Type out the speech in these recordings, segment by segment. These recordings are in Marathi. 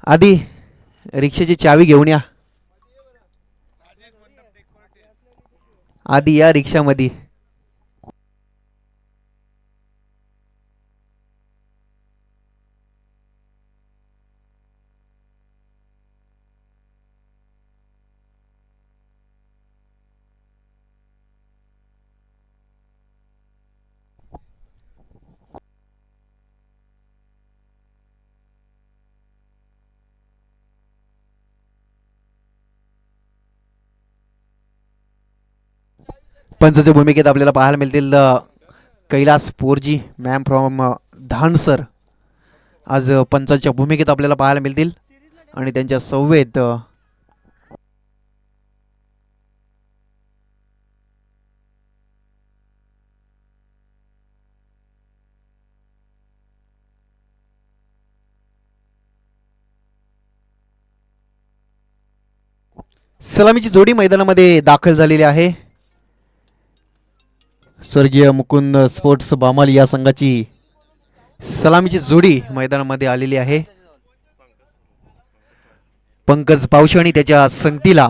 आधी रिक्षाची चावी घेऊन या. आधी या रिक्षामध्ये. पंचच्या भूमिकेत आपल्याला पाहायला मिळतील कैलास पोरजी मॅम फ्रॉम धानसर आज पंचांच्या भूमिकेत आपल्याला पाहायला मिळतील आणि त्यांच्या संवेद सलामीची जोडी मैदानामध्ये दाखल झालेली आहे. स्वर्गीय मुकुंद स्पोर्ट्स बामल या संघाची सलामीची जोडी मैदानामध्ये आलेली आहे. पंकज पावशे आणि त्याच्या संगतीला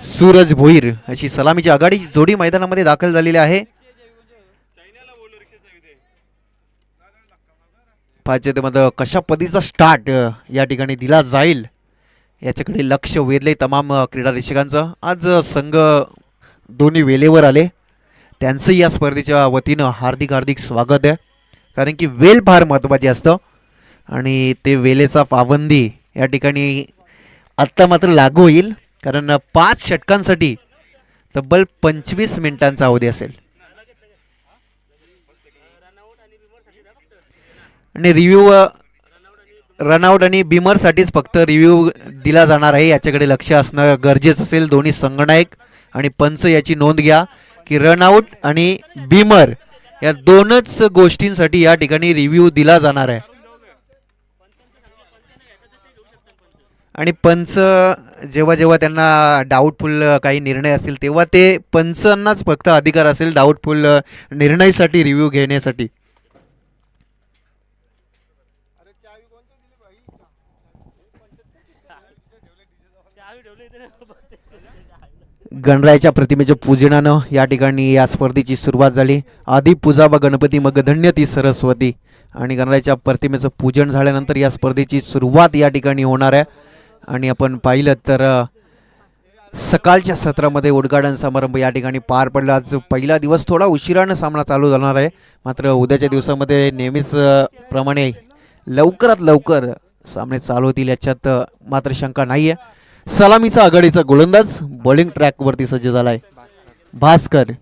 सूरज भोईर अशी सलामीची आघाडीची जोडी मैदानामध्ये दाखल झालेली आहे. पाचमध्ये कशा पद्धतीचा स्टार्ट या ठिकाणी दिला जाईल याच्याकडे लक्ष वेधले तमाम क्रीडा रसिकांचं. आज संघ दोन्ही वेळेवर आले, त्यांचं या स्पर्धेच्या वतीनं हार्दिक हार्दिक स्वागत आहे. कारण की वेळ फार महत्त्वाची असतं आणि ते वेळेचा पाबंदी या ठिकाणी आत्ता मात्र लागू होईल. कारण 5 षटकांसाठी तब्बल 25 मिनिटांचा अवधी असेल आणि रिव्ह्यू रनआउट आणि बिमरसाठीच फक्त रिव्ह्यू दिला जाणार आहे. याच्याकडे लक्ष असणं गरजेचं असेल. दोन्ही संगणक आणि पंच याची नोंद घ्या की रनआउट आणि बिमर या दोनच गोष्टींसाठी या ठिकाणी रिव्ह्यू दिला जाणार आहे. आणि पंच जेव्हा जेव्हा त्यांना डाऊटफुल काही निर्णय असतील तेव्हा ते पंचांनाच फक्त अधिकार असेल डाऊटफुल निर्णयासाठी रिव्ह्यू घेण्यासाठी. गणरायाच्या प्रतिमेच्या पूजनानं या ठिकाणी या स्पर्धेची सुरुवात झाली. आधी पूजा व गणपती मग धन्य ती सरस्वती आणि गणरायाच्या प्रतिमेचं पूजन झाल्यानंतर या स्पर्धेची सुरुवात या ठिकाणी होणार आहे. आणि आपण पाहिलं तर सकाळच्या सत्रामध्ये उद्घाटन समारंभ या ठिकाणी पार पडला. आज पहिला दिवस थोडा उशिरानं सामना चालू झाणार आहे, मात्र उद्याच्या दिवसामध्ये नेहमीच प्रमाणे लवकरात लवकर सामने चालू होतील याच्यात मात्र शंका नाही आहे. सलामीचा आघाडीचा गोलंदाज बॉलिंग ट्रॅकवरती सज्ज झाला आहे. भास्कर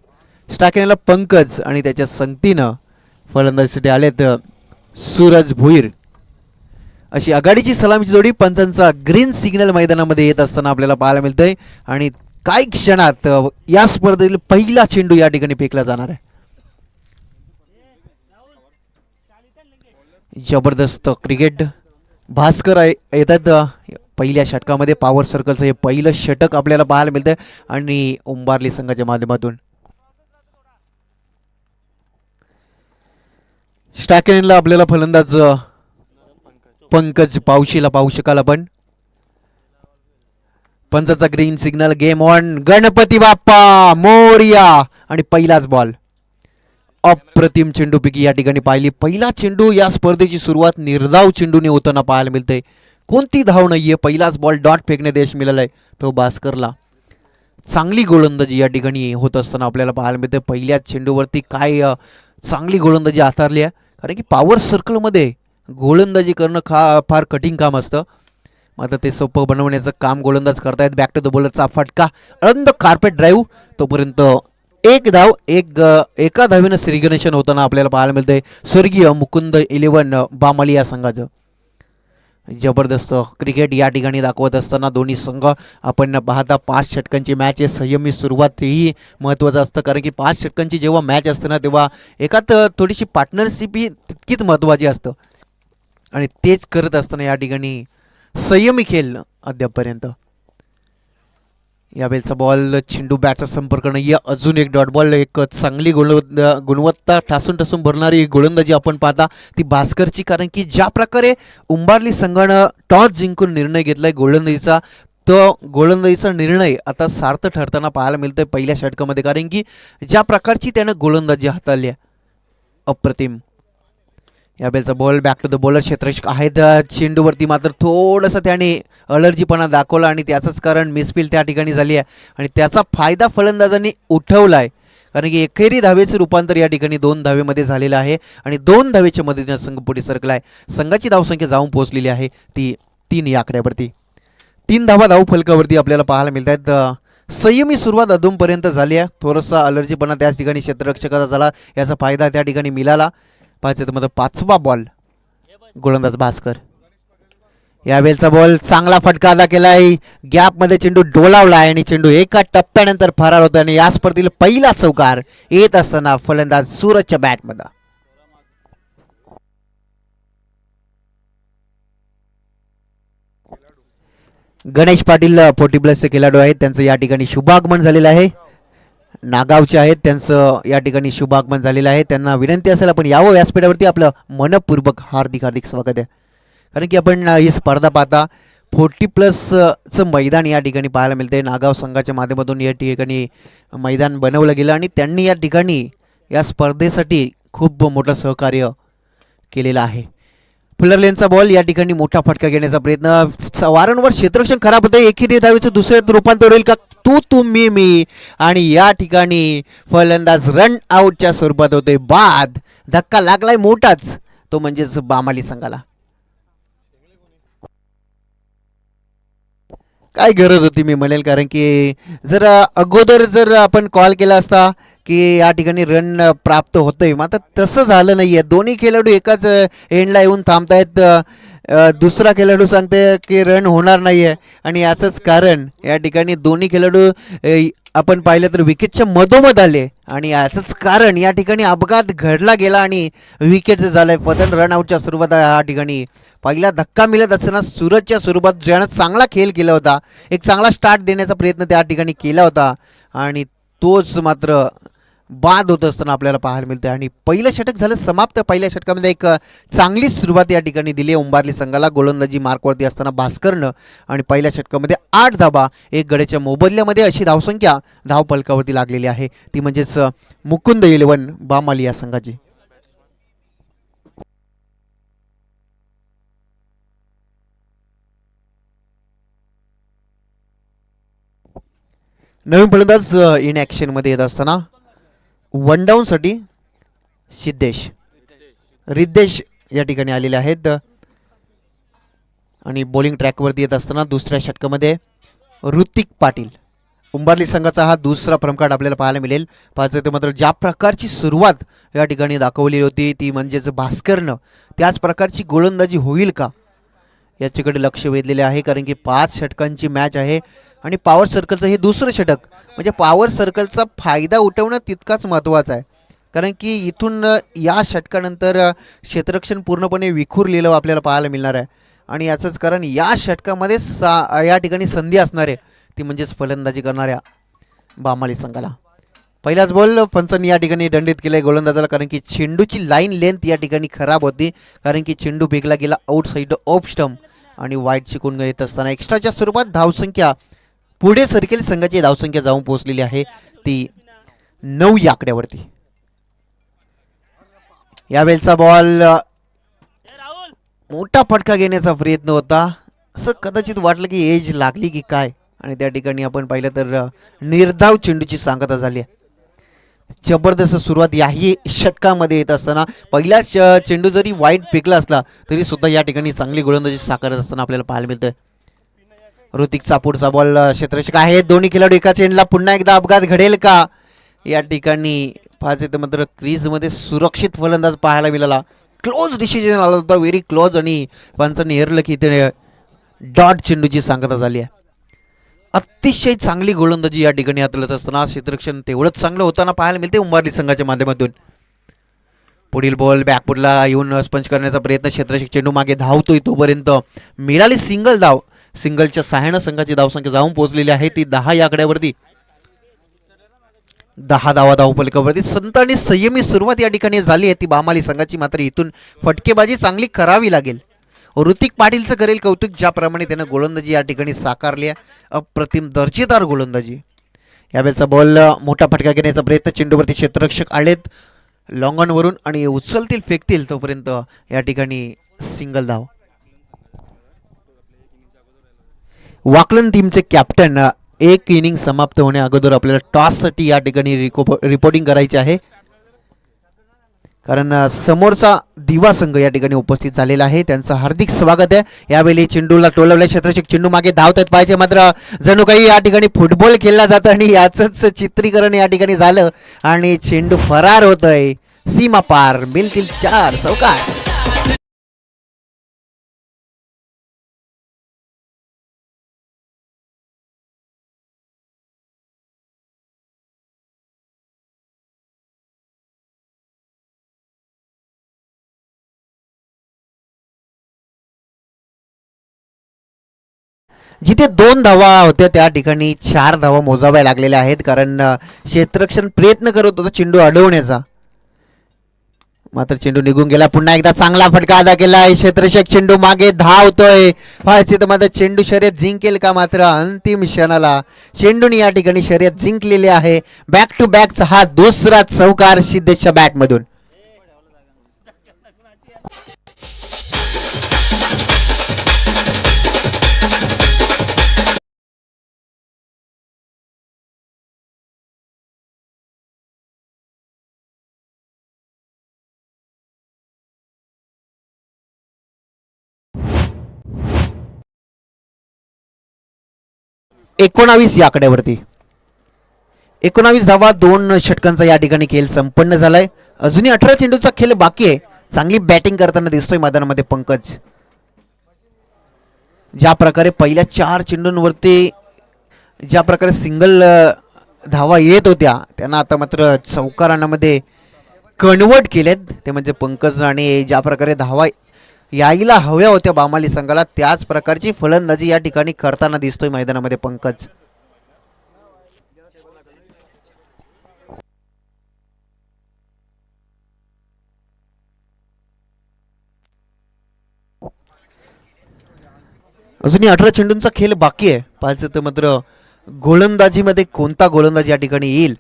स्टाकेनला पंकज आणि त्याच्या संगतीनं फलंदाजीसाठी आलेत सूरज भोईर अशी आघाडीची सलामीची जोडी पंचांचा ग्रीन सिग्नल मैदानामध्ये येत असताना आपल्याला पाहायला मिळतंय. आणि काही क्षणात या स्पर्धेतील पहिला चेंडू या ठिकाणी फेकला जाणार आहे. जबरदस्त क्रिकेट. भास्कर येतात पहिल्या षटकामध्ये. पॉवर सर्कलचं हे पहिलं षटक आपल्याला पाहायला मिळतंय आणि उंबारली संघाच्या माध्यमातून स्टाकेनला आपल्याला फलंदाज पंकज पावशीला पाहू शकाल आपण. पंचाचा green signal. Game on. Ganpati Bappa Morya आणि पहिलाच बॉल. अप्रतिम चेंडूपैकी या ठिकाणी पाहिली. पहिला चेंडू या स्पर्धेची सुरुवात निर्धाव चेंडूने होताना पाहायला मिळते. कोणती धाव नाहीये. पहिलाच बॉल डॉट फेकणे देश मिळालाय तो भास्करला. चांगली गोलंदाजी या ठिकाणी होत असताना आपल्याला पाहायला मिळते. पहिल्याच चेंडूवरती काय चांगली गोलंदाजी आतारली आहे. कारण की पॉवर सर्कलमध्ये गोलंदाजी करणं फार कठीण काम असतं, मात्र ते सोपं बनवण्याचं काम गोलंदाज करतायत. बॅक टू द बॉलरचा फटका अरंद कार्पेट ड्राईव्ह. तोपर्यंत एक धाव एका धावेनं श्रीगणेशन होताना आपल्याला पाहायला मिळतंय स्वर्गीय मुकुंद 11 बामली या संघाचं. जबरदस्त क्रिकेट या ठिकाणी दाखवत असताना दोन्ही संघ आपण पाहता 5 षटकांची मॅच आहे. संयमी सुरुवात ही महत्त्वाचं असतं, कारण की 5 षटकांची जेव्हा मॅच असते ना तेव्हा एकात थोडीशी पार्टनरशिप ही तितकीच महत्त्वाची असतं आणि तेच करत असताना या ठिकाणी संयमी खेळ अद्यापपर्यंत. यावेळेचा बॉल चेंडू बॅटचा संपर्क नाही आहे. अजून एक डॉट बॉल. एक चांगली गुणवत्ता ठासून ठासून भरणारी गोलंदाजी आपण पाहता ती भास्करची, कारण की ज्या प्रकारे उंबारली संघानं टॉस जिंकून निर्णय घेतलाय गोलंदाजीचा, तो गोलंदाजीचा निर्णय आता सार्थ ठरताना पाहायला मिळतोय पहिल्या षटकामध्ये, कारण की ज्या प्रकारची त्यानं गोलंदाजी हाताळली आहे अप्रतिम. यावेळेचा ball back to the bowler क्षेत्ररक्षक आहेत. चेंडूवरती मात्र थोडंसं त्याने अलर्जीपणा दाखवला आणि त्याचंच कारण मिसफील्ड त्या ठिकाणी झाली आहे आणि त्याचा फायदा फलंदाजांनी उठवला आहे, कारण की एकेरी धावेचे रूपांतर या ठिकाणी 2 धावेमध्ये झालेलं आहे आणि 2 धावेच्या मदतीने संघ पुढे सरकला आहे. संघाची धावसंख्या जाऊन पोहोचलेली आहे ती 3 या आकड्यावरती. 3 धावा धाव फलकावरती आपल्याला पाहायला मिळत आहेत. संयमी सुरुवात अजूनपर्यंत झाली आहे. थोडासा अलर्जीपणा त्याच ठिकाणी क्षेत्ररक्षकाचा झाला, याचा फायदा त्या ठिकाणी मिळाला. पाचव्या 5वा बॉल गोलंदाज भास्कर. यावेळेचा बॉल चांगला फटका अदा केलाय. गॅपमध्ये चेंडू डोलावला आहे आणि चेंडू एका टप्प्यानंतर फरार होतो आणि या स्पर्धेतील पहिला चौकार येत असताना फलंदाज सूरजच्या बॅटमध्ये. गणेश पाटील 40+ खेळाडू आहेत, त्यांचं या ठिकाणी शुभागमन झालेलं आहे. नागावचे आहेत, त्यांचं या ठिकाणी शुभागमन झालेलं आहे. त्यांना विनंती असेल आपण यावं व्यासपीठावरती. आपलं मनपूर्वक हार्दिक हार्दिक स्वागत आहे, कारण की आपण ही स्पर्धा पाहता 40+ मैदान या ठिकाणी पाहायला मिळते. नागाव संघाच्या माध्यमातून या ठिकाणी मैदान बनवलं गेलं आणि त्यांनी या ठिकाणी या स्पर्धेसाठी खूप मोठं सहकार्य केलेलं आहे. फुलर लेनचा बॉल या ठिकाणी मोठा फटका घेण्याचा प्रयत्न. वारंवार क्षेत्ररक्षण खराब होते. एकेरी धावेचं दुसऱ्यात रूपांतर होईल का? तू मी आणि या ठिकाणी फलंदाज रन आउटच्या स्वरूपात होते. बाद. धक्का लागलाय मोठाच, तो म्हणजेच बामाली संघाला. काय गरज होती मी म्हणेल, कारण की जर अगोदर जर आपण कॉल केला असता की या ठिकाणी रन प्राप्त होतंय, मात्र तसं झालं नाही आहे. दोन्ही खेळाडू एकाच एंडला येऊन थांबतायत. दुसरा खेळाडू सांगते की रन होणार नाही आहे आणि याचंच कारण या ठिकाणी दोन्ही खेळाडू आपण पाहिलं तर विकेटच्या मधोमध आले आणि याचंच कारण या ठिकाणी अपघात घडला गेला आणि विकेट झालाय. पतन रन आउटच्या स्वरूपात या ठिकाणी पहिला धक्का मिळत असताना सूरजच्या स्वरूपात ज्यानं चांगला खेळ केला होता, एक चांगला स्टार्ट देण्याचा प्रयत्न त्या ठिकाणी केला होता आणि तोच मात्र बाद होत असताना आपल्याला पाहायला मिळते आणि पहिलं षटक झालं समाप्त. पहिल्या षटकामध्ये एक चांगली सुरुवात या ठिकाणी दिली आहे उंबारली संघाला गोलंदाजी मार्कवरती असताना भास्करनं आणि पहिल्या षटकामध्ये 8 धाबा 1 गड्याच्या मोबदल्यामध्ये अशी धावसंख्या धाव फलकावरती लागलेली आहे, ती म्हणजेच मुकुंद 11 बामाली या संघाची. नवीन फलंदाज इन ॲक्शनमध्ये येत असताना वन डाऊनसाठी रिद्देश या ठिकाणी आलेले आहेत आणि बॉलिंग ट्रॅकवरती येत असताना दुसऱ्या षटकामध्ये ऋतिक पाटील. उंबारली संघाचा हा दुसरा क्रमांक आपल्याला पाहायला मिळेल. पाहायचं मात्र ज्या प्रकारची सुरुवात या ठिकाणी दाखवली होती ती म्हणजेच भास्करनं त्याच प्रकारची गोलंदाजी होईल का याच्याकडे लक्ष वेधलेले आहे, कारण की 5 षटकांची मॅच आहे आणि पॉवर सर्कलचं हे दुसरं षटक, म्हणजे पॉवर सर्कलचा फायदा उठवणं तितकाच महत्त्वाचं आहे, कारण की इथून या षटकानंतर क्षेत्ररक्षण पूर्णपणे विखुरलेलं आपल्याला पाहायला मिळणार आहे आणि याचंच कारण या षटकामध्ये या ठिकाणी संधी असणार आहे, ती म्हणजेच फलंदाजी करणाऱ्या बामाली संघाला. पहिलाच बॉल पंचांनी या ठिकाणी दंडित केलं आहे गोलंदाजाला, कारण की चेंडूची लाईन लेंथ या ठिकाणी खराब होती, कारण की चेंडू फेकला गेला आउटसाईड ऑफ स्टंप आणि वाईट शिकून येत असताना एक्स्ट्राच्या स्वरूपात धावसंख्या पुढे सरकेल संघाची धावसंख्या जाऊन पोहोचलेली आहे ती 9 या आकड्यावरती. यावेळचा बॉल मोठा फटका घेण्याचा प्रयत्न होता, असं कदाचित वाटलं की एज लागली की काय आणि त्या ठिकाणी आपण पाहिलं तर निर्धाव चेंडूची सांगता झाली आहे. जबरदस्त सुरुवात याही षटकामध्ये येत असताना पहिला चेंडू जरी वाईट फेकला असला तरी सुद्धा या ठिकाणी चांगली गोलंदाजी साकारत असताना आपल्याला पाहायला मिळतंय. ऋतिकचा पुढचा बॉल क्षेत्ररक्षक आहे, दोन्ही खेळाडू एकाच एंडला. पुन्हा एकदा अपघात घडेल का या ठिकाणी पाहायचं तर मात्र क्रीजमध्ये सुरक्षित फलंदाज पाहायला मिळाला. क्लोज डिसिजन आला होता, व्हेरी क्लोज, आणि पंचांनी हेरलं की ते डॉट चेंडूची सांगता झाली आहे. अतिशय चांगली गोलंदाजी या ठिकाणी हाताळत असताना क्षेत्ररक्षण तेवढंच चांगलं होताना पाहायला मिळते उंबारली संघाच्या माध्यमातून. पुढील बॉल बॅकफुटला येऊन स्पंच करण्याचा प्रयत्न, क्षेत्ररक्षक चेंडू मागे धावतोय तोपर्यंत मिळाली सिंगल धाव. सिंगलच्या सहाय्यानं संघाची धावसंख्या जाऊन पोहोचलेली आहे ती 10 या आकड्यावरती. 10 धावा धावफलकावरती. संत आणि संयमी सुरुवात या ठिकाणी झाली आहे ती बामाली संघाची. मात्र इथून फटकेबाजी चांगली करावी लागेल. ऋतिक पाटीलचं करेल कौतुक, ज्याप्रमाणे त्यानं गोलंदाजी या ठिकाणी साकारली आहे. अप्रतिम दर्जेदार गोलंदाजी. यावेळेचा बॉल मोठा फटका घेण्याचा प्रयत्न, चेंडूवरती क्षेत्ररक्षक आलेत लॉंग ऑनवरून आणि उचलतील फेकतील तोपर्यंत या ठिकाणी सिंगल धाव. वाकलन टीमचे कॅप्टन, एक इनिंग समाप्त होण्या अगोदर आपल्याला टॉससाठी या ठिकाणी रिपोर्टिंग करायचे आहे, कारण समोरचा दिवा संघ या ठिकाणी उपस्थित झालेला आहे. त्यांचं हार्दिक स्वागत आहे. यावेळी चेंडूला टोलवल्या क्षेत्ररक्षक, चेंडू मागे धावतात पाहिजे, मात्र जणू काही या ठिकाणी फुटबॉल खेळला जातं आणि याचंच चित्रीकरण या ठिकाणी झालं आणि चेंडू फरार होतोय सीमा पार. मिळतील 4 चौकार. जिथे 2 धावा होत्या त्या ठिकाणी 4 धावा मोजाव्या लागलेल्या आहेत, कारण क्षेत्ररक्षण प्रयत्न करत होता चेंडू अडवण्याचा, मात्र चेंडू निघून गेला. पुन्हा एकदा चांगला फटका अदा केलाय क्षेत्ररक्षक, चेंडू मागे धावतोय पाहायचे तर मात्र चेंडू शर्यत जिंकेल का. मात्र अंतिम क्षणाला चेंडूने या ठिकाणी शर्यत जिंकलेली आहे. बॅक टू बॅकचा हा दुसरा चौकार सिद्धेशच्या बॅटमधून. एकोणावीस या आकड्यावरती 19 धावा 2 षटकांचा या ठिकाणी खेळ संपन्न झालाय. अजूनही 18 चेंडूचा खेळ बाकी आहे. चांगली बॅटिंग करताना दिसतोय मैदानामध्ये पंकज. ज्या प्रकारे पहिल्या 4 चेंडूंवरती ज्या प्रकारे सिंगल धावा येत होत्या त्यांना आता मात्र चौकारांमध्ये कन्वर्ट केलेत ते म्हणजे पंकज. आणि ज्या प्रकारे धावा यायला हव्या होत्या बामाली संघाला त्याच प्रकारची फलंदाजी या ठिकाणी करताना दिसतोय मैदानामध्ये पंकज. अजूनही 18 चेंडूंचा खेळ बाकी आहे. पाहायचं तर मात्र गोलंदाजीमध्ये कोणता गोलंदाज या ठिकाणी येईल.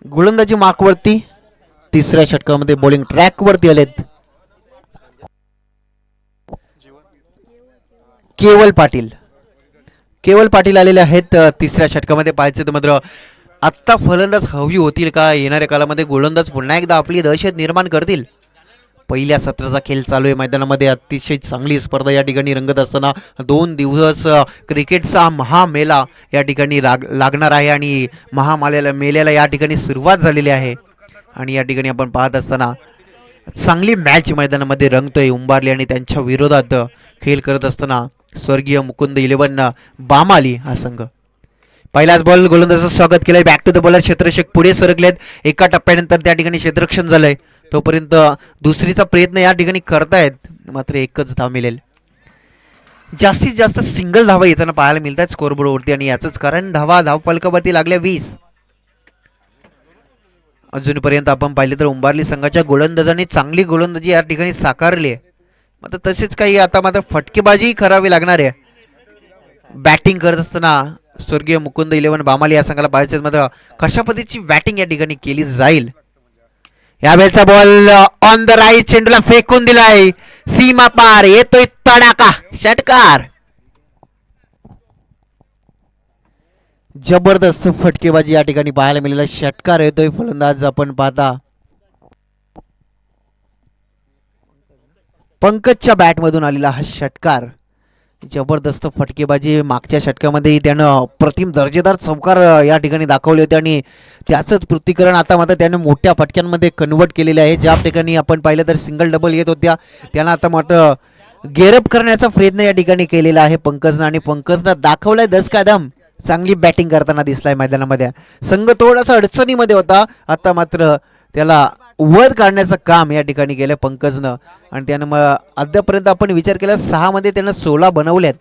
गोलंदाजी मार्कवरती 3ऱ्या षटकामध्ये बॉलिंग ट्रॅकवरती आलेत केवल पाटील आलेले आहेत 3ऱ्या षटकामध्ये. पाहायचं तर मात्र आत्ता फलंदाज हवी होतील का, येणाऱ्या काळामध्ये गोलंदाज पुन्हा एकदा आपली दहशत निर्माण करतील. पहिल्या सत्राचा खेळ चालू आहे मैदानामध्ये. अतिशय चांगली स्पर्धा या ठिकाणी रंगत असताना 2 दिवस क्रिकेटचा महामेला या ठिकाणी लागणार आहे आणि मेल्याला या ठिकाणी सुरुवात झालेली आहे. आणि या ठिकाणी आपण पाहत असताना चांगली मॅच मैदानामध्ये रंगतोय. उंबारली आणि त्यांच्या विरोधात खेळ करत असताना स्वर्गीय मुकुंद 11 बामाली हा संघ. पहिलाच बॉल गोलंदाजाचं स्वागत केलंय. बॅक टू द बॉलर क्षेत्ररक्षक पुढे सरकलेत. एका टप्प्यानंतर त्या ठिकाणी क्षेत्ररक्षण झालंय. तोपर्यंत दुसरीचा प्रयत्न या ठिकाणी करतायत, मात्र एकच धाव मिळेल. जास्तीत जास्त सिंगल धावा येताना पाहायला मिळतात स्कोरबोर्डवरती आणि याचंच कारण धावफलकावरती लागल्या 20. अजूनपर्यंत आपण पाहिले तर उंबारली संघाच्या गोलंदाजांनी चांगली गोलंदाजी या ठिकाणी साकारली आहे. मात्र तसेच काही आता मात्र फटकेबाजी करावी लागणार आहे. बॅटिंग करत असताना स्वर्गीय मुकुंद 11 बामाली या संघाला पाहायचं मात्र कशा पद्धतीची बॅटिंग या ठिकाणी केली जाईल. यावेळेचा बॉल ऑन द राईट, चेंडूला फेकून दिलाय सीमा पार. येतोय तडाका षटकार. जबरदस्त फटकेबाजी या ठिकाणी पाहायला मिळाला. षटकार येतोय फलंदाज आपण पाहता पंकजच्या बॅटमधून आलेला हा षटकार. जबरदस्त फटकेबाजी. मागच्या षटकामध्ये त्यानं प्रतिम दर्जेदार चौकार या ठिकाणी दाखवले होते आणि त्याचंच पृथ्वीकरण आता मात्र त्याने मोठ्या फटक्यांमध्ये कन्वर्ट केलेले आहे. ज्या ठिकाणी आपण पाहिलं तर सिंगल डबल येत होत्या त्यांना आता मात्र गेरअप करण्याचा प्रयत्न या ठिकाणी केलेला आहे पंकजनं. आणि पंकजनं दाखवलाय 10 कदम. चांगली बॅटिंग करताना दिसलाय मैदानामध्ये. संघ थोडासा अडचणीमध्ये होता, आता मात्र त्याला वर काढण्याचं काम या ठिकाणी केलं पंकजनं. आणि त्यानं मग अद्यापर्यंत आपण विचार केला 6 मध्ये त्यानं 16 बनवल्यात.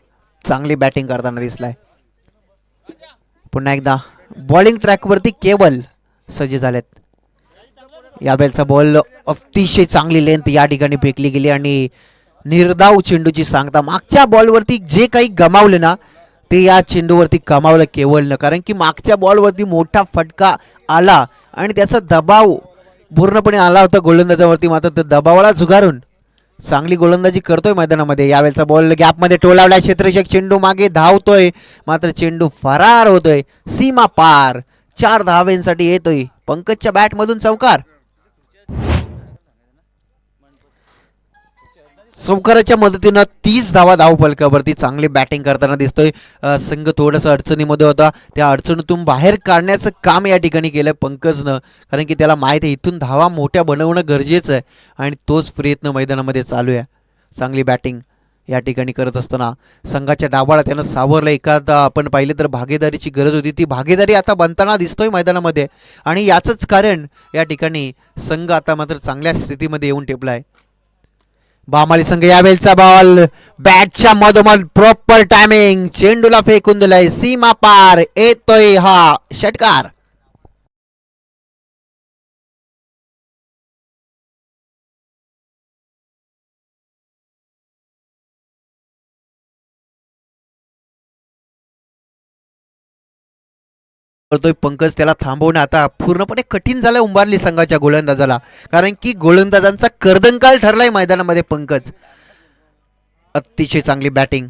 चांगली बॅटिंग करताना दिसलाय. पुन्हा एकदा बॉलिंग ट्रॅकवरती केवल सज्ज झालेत. यावेळेचा बॉल अतिशय चांगली लेंथ या ठिकाणी फेकली गेली आणि निर्धाव चेंडूची सांगता. मागच्या बॉलवरती जे काही गमावलं ना ते या चेंडूवरती कमावलं केवलनं. कारण की मागच्या बॉलवरती मोठा फटका आला आणि त्याचा दबाव पूर्णपणे आला होता गोलंदाजावरती. मात्र त्या दबावाला झुगारून चांगली गोलंदाजी करतोय मैदानामध्ये. यावेळेचा बॉल गॅपमध्ये टोलावला. क्षेत्ररक्षक चेंडू मागे धावतोय मात्र चेंडू फरार होतोय सीमा पार. 4 धावांसाठी येतोय पंकजच्या बॅटमधून चौकार. चौकाराच्या मदतीनं 30 धावा धाव फलकावरती. चांगली बॅटिंग करताना दिसतोय. संघ थोडंसं अडचणीमध्ये होता. त्या अडचणीतून बाहेर काढण्याचं काम या ठिकाणी केलं पंकजनं. कारण की त्याला माहीत आहे इथून धावा मोठ्या बनवणं गरजेचं आहे आणि तोच प्रयत्न मैदानामध्ये चालू आहे. चांगली बॅटिंग या ठिकाणी करत असताना संघाच्या डावाला त्यानं सावरलं. एखादा आपण पाहिलं तर भागीदारीची गरज होती. ती भागीदारी आता बनताना दिसतोय मैदानामध्ये आणि याचंच कारण या ठिकाणी संघ आता मात्र चांगल्या स्थितीमध्ये येऊन टेपलाय. बामाली संघ यावेळेचा बॉल बॅटच्या मधोमध प्रॉपर टायमिंग चेंडूला फेकून दिलाय सीमा पार. येतोय हा षटकार. करतोय पंकज. त्याला थांबवणं आता पूर्णपणे कठीण झालंय उंबारली संघाच्या गोलंदाजाला. कारण की गोलंदाजांचा कर्दनकाळ ठरलाय मैदानामध्ये. पंकज अतिशय चांगली बॅटिंग.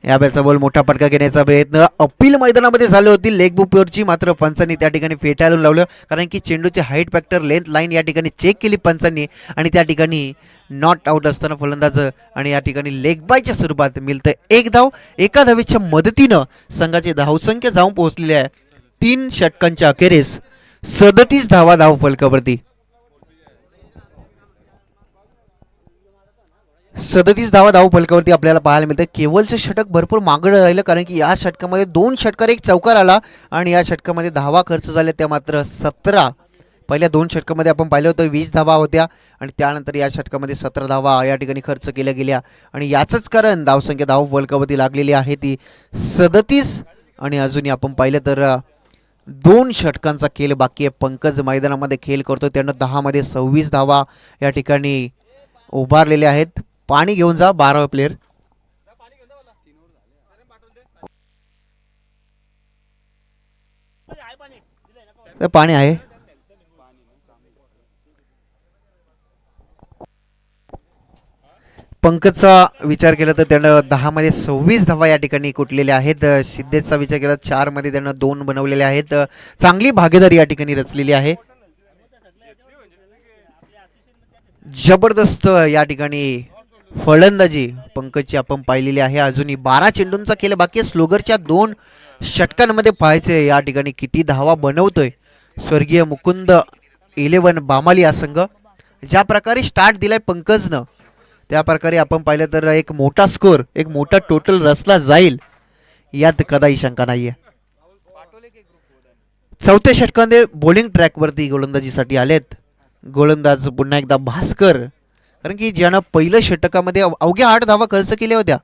यावेळेचा बॉल मोठा फटका घेण्याचा प्रयत्न अपील मैदानामध्ये झाली होती लेग बुकवरची. मात्र पंचांनी त्या ठिकाणी फेटाळून लावलं. कारण की चेंडूचे हाईट फॅक्टर लेंथ लाईन या ठिकाणी चेक केली पंचांनी आणि त्या ठिकाणी नॉट आउट असताना फलंदाज आणि या ठिकाणी लेग बायच्या स्वरूपात मिळतं 1 धाव. एका धावेच्या मदतीनं संघाची धावसंख्या जाऊन पोहोचलेली आहे 3 षटकांच्या अखेरीस 37 धावा धाव फलकावरती. 37 धावा धाव फलकावरती आपल्याला पाहायला मिळतं. केवलचं षटक भरपूर मागं राहिलं कारण की या षटकामध्ये 2 षटकार 1 चौकार आला आणि या षटकामध्ये धावा खर्च झाल्या त्या मात्र 17. पहिल्या 2 षटकामध्ये आपण पाहिलं होतं 20 धावा होत्या आणि त्यानंतर या षटकामध्ये 17 धावा या ठिकाणी खर्च केल्या गेल्या आणि याचंच कारण धावसंख्या धाव फलकावरती लागलेली आहे ती 37. आणि अजूनही आपण पाहिलं तर 2 षटकांचा खेळ बाकी आहे. पंकज मैदानामध्ये खेळ करतो. त्यानं 10 मध्ये 26 धावा या ठिकाणी उभारलेले आहेत. पाणी घेऊन जा 12 प्लेयर. पाणी आहे. पंकजचा विचार केला तर त्यानं 10 मध्ये 26 धावा या ठिकाणी कुटलेल्या आहेत. सिद्धेशचा विचार केला 4 मध्ये त्यानं 2 बनवलेले आहेत. चांगली भागीदारी या ठिकाणी रचलेली आहे. जबरदस्त या ठिकाणी फलंदाजी पंकजची आपण पाहिलेली आहे. अजूनही 12 चेंडूंचा खेळ बाकी आहे. स्लोगरच्या 2 षटकांमध्ये पाहायचे या ठिकाणी किती धावा बनवतोय स्वर्गीय मुकुंद 11 बामाली हा संघ. ज्या प्रकारे स्टार्ट दिलाय पंकजनं त्या प्रकारे आपण पाहिलं तर एक मोठा स्कोर एक मोठा टोटल रचला जाईल यात कदाही शंका नाहीये. 4थ्या षटकामध्ये बॉलिंग ट्रॅकवरती गोलंदाजीसाठी आलेत गोलंदाज पुन्हा एकदा भास्कर. कारण की ज्यानं पहिल्या षटकामध्ये अवघ्या 8 धावा खर्च केल्या होत्या.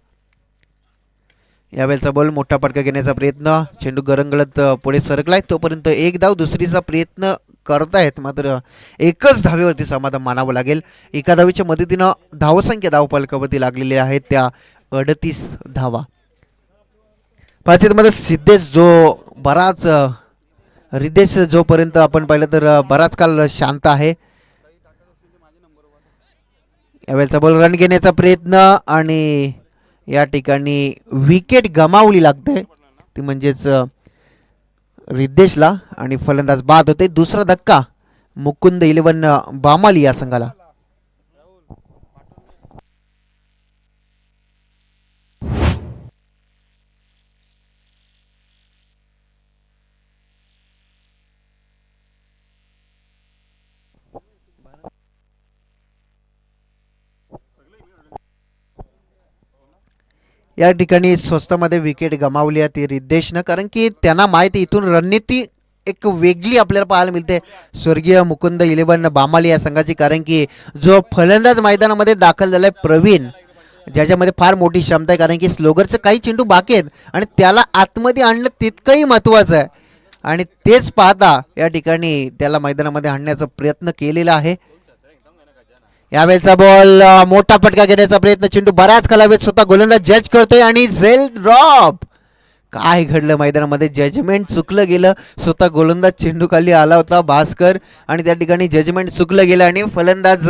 यावेळेचा बॉल मोठा फटका घेण्याचा प्रयत्न. चेंडू गरंगळत पुढे सरकलाय तोपर्यंत 1 धाव दुसरीचा प्रयत्न करतायत मात्र एकच धावेवरती समाधान मानावं लागेल. एका धावेच्या मदतीनं धावसंख्या धाव फलकावरती लागलेल्या आहेत त्या 38 धावा. पाचवीमध्ये सिद्धेश जो बराच रिद्धेश जोपर्यंत आपण पाहिलं तर बराच काल शांत आहे. यावेळेचा बॉल रन घेण्याचा प्रयत्न आणि या ठिकाणी विकेट गमावली लागते ती म्हणजेच रिद्धेशला आणि फलंदाज बाद होते. दुसरा धक्का मुकुंद 11 बामाली या संघाला. या ठिकाणी स्वस्तामध्ये विकेट गमावली आहे ती रिद्धेशनं. कारण की त्यांना माहिती इथून रणनीती एक वेगळी आपल्याला पाहायला मिळते स्वर्गीय मुकुंद 11 बामाली या संघाची, कारण की जो फलंदाज मैदानामध्ये दाखल झालाय प्रवीण, ज्याच्यामध्ये फार मोठी क्षमता आहे, कारण की स्लोगरचं काही चेंडू बाकी आहेत आणि त्याला आतमध्ये आणणं तितकंही महत्त्वाचं आहे आणि तेच पाहता या ठिकाणी त्याला मैदानामध्ये आणण्याचा प्रयत्न केलेला आहे. यावेळेचा बॉल मोठा फटका घेण्याचा प्रयत्न, चेंडू बऱ्याच कालावधीत स्वतः गोलंदाज जज करतोय आणि झेल ड्रॉप. काय घडलं मैदानामध्ये, जजमेंट चुकलं गेलं. स्वतः गोलंदाज चेंडू खाली आला होता भास्कर आणि त्या ठिकाणी जजमेंट चुकलं गेलं आणि फलंदाज,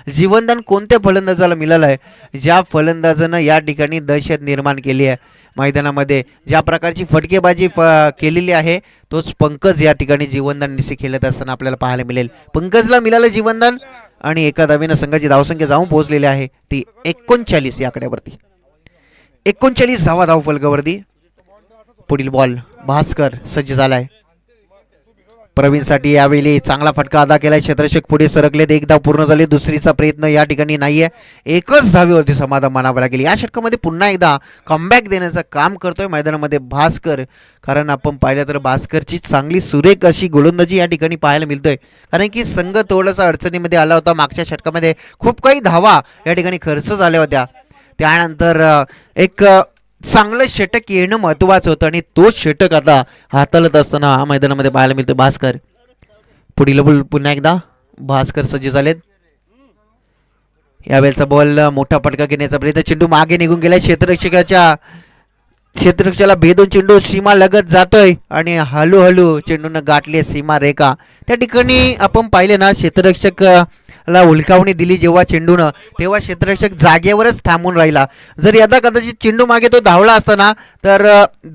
जीवनदान कोणत्या फलंदाजाला मिळालं आहे, ज्या फलंदाजानं या ठिकाणी दहशत निर्माण केली आहे मैदानामध्ये, ज्या प्रकारची फटकेबाजी केलेली आहे, तोच पंकज या ठिकाणी जीवनदान निशी खेळत असताना आपल्याला पाहायला मिळेल. पंकजला मिळालं जीवनदान आणि एका धावेनं संघाची धावसंख्या जाऊन पोहोचलेली आहे ती 39 या आकड्यावरती. 39 धावा धावफलकावरती. पुढील बॉल भास्कर सज्ज झालाय प्रवीणसाठी. यावेळी चांगला फटका अदा केलाय, क्षेत्ररक्षक पुढे सरकलेत. एक धाव पूर्ण झाली, दुसरीचा प्रयत्न या ठिकाणी नाहीये. एकच धावेवरती समाधान मानावं लागेल. या षटकामध्ये पुन्हा एकदा कमबॅक देण्याचं काम करतोय मैदानामध्ये भास्कर, कारण आपण पाहिलं तर भास्करची चांगली सुरेख अशी गोलंदाजी या ठिकाणी पाहायला मिळतोय, कारण की संघ थोडासा अडचणीमध्ये आला होता. मागच्या षटकामध्ये खूप काही धावा या ठिकाणी खर्च झाल्या होत्या, त्यानंतर एक चांगलं षटक येणं महत्त्वाचं होतं आणि तो षटक आता हाताळत असताना मैदानामध्ये पाहायला मिळतं भास्कर. पुढील बॉल पुन्हा एकदा भास्कर सज्ज झालेत. यावेळेचा बॉल मोठा फटका घेण्याचा प्रयत्न, चेंडू मागे निघून गेलाय. क्षेत्ररक्षकाला भेदून चेंडू सीमा लगत जातोय आणि हळूहळू चेंडूनं गाठली सीमा रेखा. त्या ठिकाणी आपण पाहिले ना, क्षेत्ररक्षकला हुलकावणी दिली जेव्हा चेंडूनं, तेव्हा क्षेत्ररक्षक जागेवरच थांबून राहिला. जर यदा कदाचित चेंडू मागे तो धावला असताना तर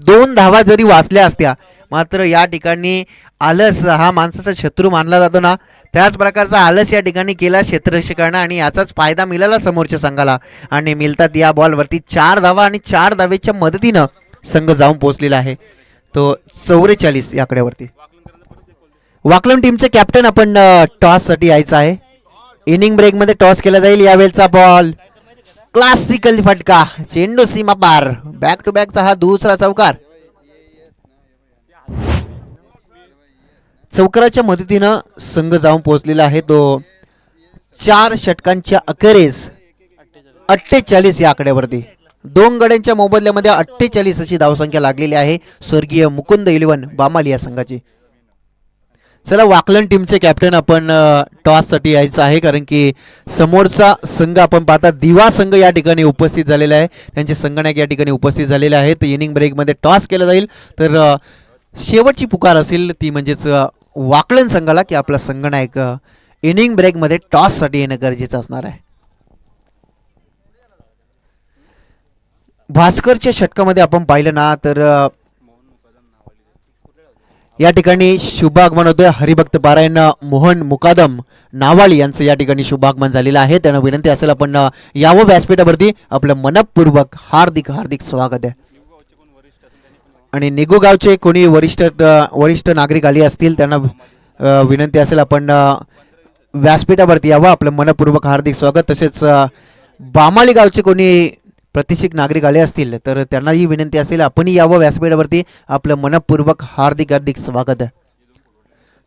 2 धावा जरी वाचल्या असत्या. मात्र या ठिकाणी आलस हा माणसाचा शत्रू मानला जातो ना, त्याच प्रकारचा आलस या ठिकाणी केला क्षेत्ररक्षकांना आणि याचाच फायदा मिळाला समोरच्या संघाला आणि मिळतात या बॉलवरती 4 धावा आणि 4 धावेच्या मदतीनं संघ जाऊन पोहोचलेला आहे तो 44 या आकड्यावरती. वाकलन टीमचे कॅप्टन आपण टॉससाठी यायचं आहे. इनिंग ब्रेकमध्ये टॉस केला जाईल. यावेळेचा बॉल क्लासिकल फटका, चेंडू सीमा पार, बॅक टू बॅकचा हा दुसरा चौकार. चौकाराच्या मदतीनं संघ जाऊन पोहोचलेला आहे तो 4 षटकांच्या अखेरीस 48 या आकड्यावरती. 2 गड्यांच्या मोबदल्यामध्ये 48 अशी धावसंख्या लागलेली आहे स्वर्गीय मुकुंद 11 बामाली या संघाची. चला, वाकलन टीमचे कॅप्टन आपण टॉससाठी यायचं आहे, कारण की समोरचा संघ आपण पाहता दिवा संघ या ठिकाणी उपस्थित झालेला आहे. त्यांचे संगणक या ठिकाणी उपस्थित झालेले आहेत. इनिंग ब्रेकमध्ये टॉस केला जाईल, तर शेवटची पुकार असेल ती म्हणजेच वाकलन संघाला की आपला संगणक इनिंग ब्रेकमध्ये टॉससाठी येणं गरजेचं असणार आहे. भास्करच्या षटकामध्ये आपण पाहिलं ना, तर या ठिकाणी शुभागमन होतोय. हरिभक्त पारायण मोहन मुकादम नावाळी यांचं या ठिकाणी शुभागमन झालेलं आहे. त्यांना विनंती असेल आपण यावं व्यासपीठावरती. आपलं मनपूर्वक हार्दिक हार्दिक स्वागत आहे. आणि निगू गावचे कोणी वरिष्ठ नागरिक आले असतील त्यांना विनंती असेल आपण व्यासपीठावरती यावं. आपलं मनपूर्वक हार्दिक स्वागत. तसेच बामाली गावचे कोणी प्रतिष्ठित नागरिक आले असतील तर त्यांनाही विनंती असेल आपणही यावं व्यासपीठावरती. आपलं मनपूर्वक हार्दिक हार्दिक स्वागत आहे.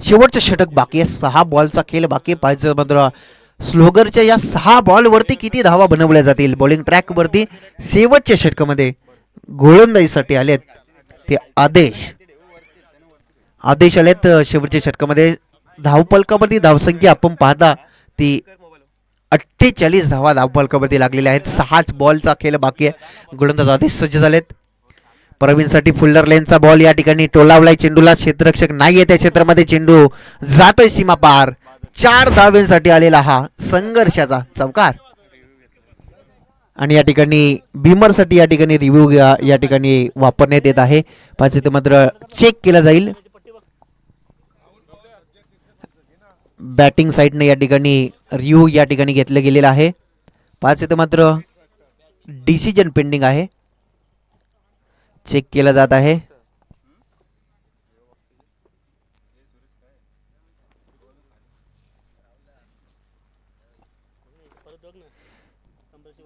शेवटचं षटक बाकी आहे. 6 बॉलचा खेळ बाकी पाहिजे. मात्र स्लोगरच्या या 6 बॉलवरती किती धावा बनवल्या जातील बॉलिंग ट्रॅकवरती. शेवटच्या षटकामध्ये गोलंदाजीसाठी आलेत ते आदेश आलेत. शेवटच्या षटकामध्ये धावफलकावरती धावसंख्या आपण पाहता ती 48 धावा धावफलकावरती लागलेल्या आहेत. 6 बॉलचा खेळ बाकी आहे. गोलंदाज आदेश सज्ज झालेत. प्रवीणसाठी फुल्लर लेनचा बॉल या ठिकाणी टोलावलाय. चेंडूला क्षेत्ररक्षक नाहीये त्या क्षेत्रामध्ये, चेंडू जातोय सीमा पार. 4 धावांसाठी आलेला हा संघर्षाचा चौकार. आणि या ठिकाणी बिमरसाठी या ठिकाणी रिव्ह्यू या ठिकाणी वापरण्यात येत आहे. पाच इथे मात्र चेक केला जाईल. बॅटिंग साईडने या ठिकाणी रिव्ह्यू या ठिकाणी घेतलं गेलेलं आहे. 5 इथे मात्र डिसिजन पेंडिंग आहे, चेक केला जात आहे.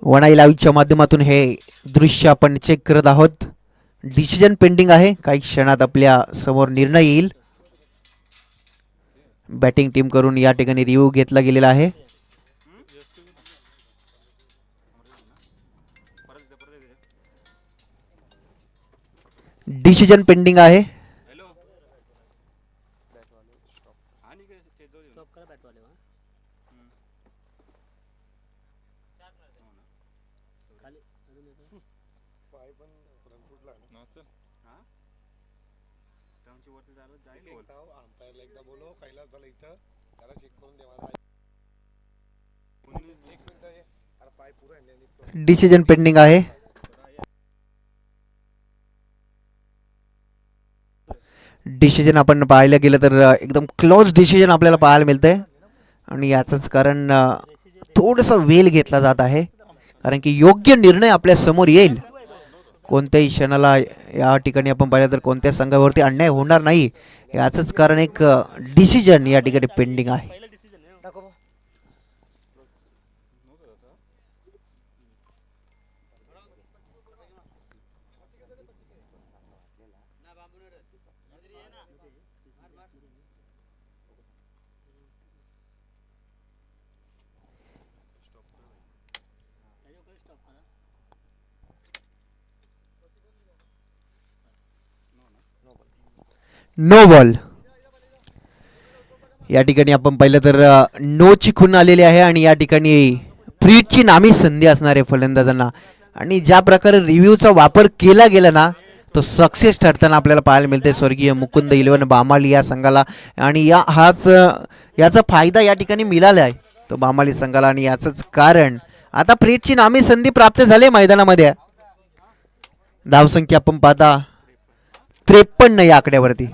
वनाई लाईव्हच्या माध्यमातून हे दृश्य आपण चेक करत आहोत. डिसिजन पेंडिंग आहे. काही क्षणात आपल्या समोर निर्णय येईल. बॅटिंग टीम करून या ठिकाणी रिव्ह्यू घेतला गेलेला आहे. डिसिजन पेंडिंग आहे. डिसिजन पेंडिंग आहे. डिसिजन आपण पाहायला गेलं तर एकदम क्लोज डिसिजन आपल्याला पाहायला मिळतंय आणि याचंच कारण थोडंसं वेळ घेतला जात आहे, कारण की योग्य निर्णय आपल्या समोर येईल. कोणत्याही क्षणाला या ठिकाणी आपण पाहिलं तर कोणत्या संघावरती अन्याय होणार नाही, याचंच कारण एक डिसिजन या ठिकाणी पेंडिंग आहे. No ball. या ठिकाणी आपण पाहिलं तर नोची खून आलेली आहे आणि या ठिकाणी फ्रीटची नामी संधी असणार आहे फलंदाजांना. आणि ज्या प्रकारे रिव्ह्यूचा वापर केला गेला ना, तो सक्सेस ठरताना आपल्याला पाहायला मिळते स्वर्गीय मुकुंद 11 बामाली या संघाला. आणि याचा फायदा या ठिकाणी मिळाला आहे तो बामाली संघाला. आणि याचंच कारण आता फ्रीटची नामी संधी प्राप्त झाली मैदानामध्ये. धावसंख्या आपण पाहता 53 या आकड्यावरती.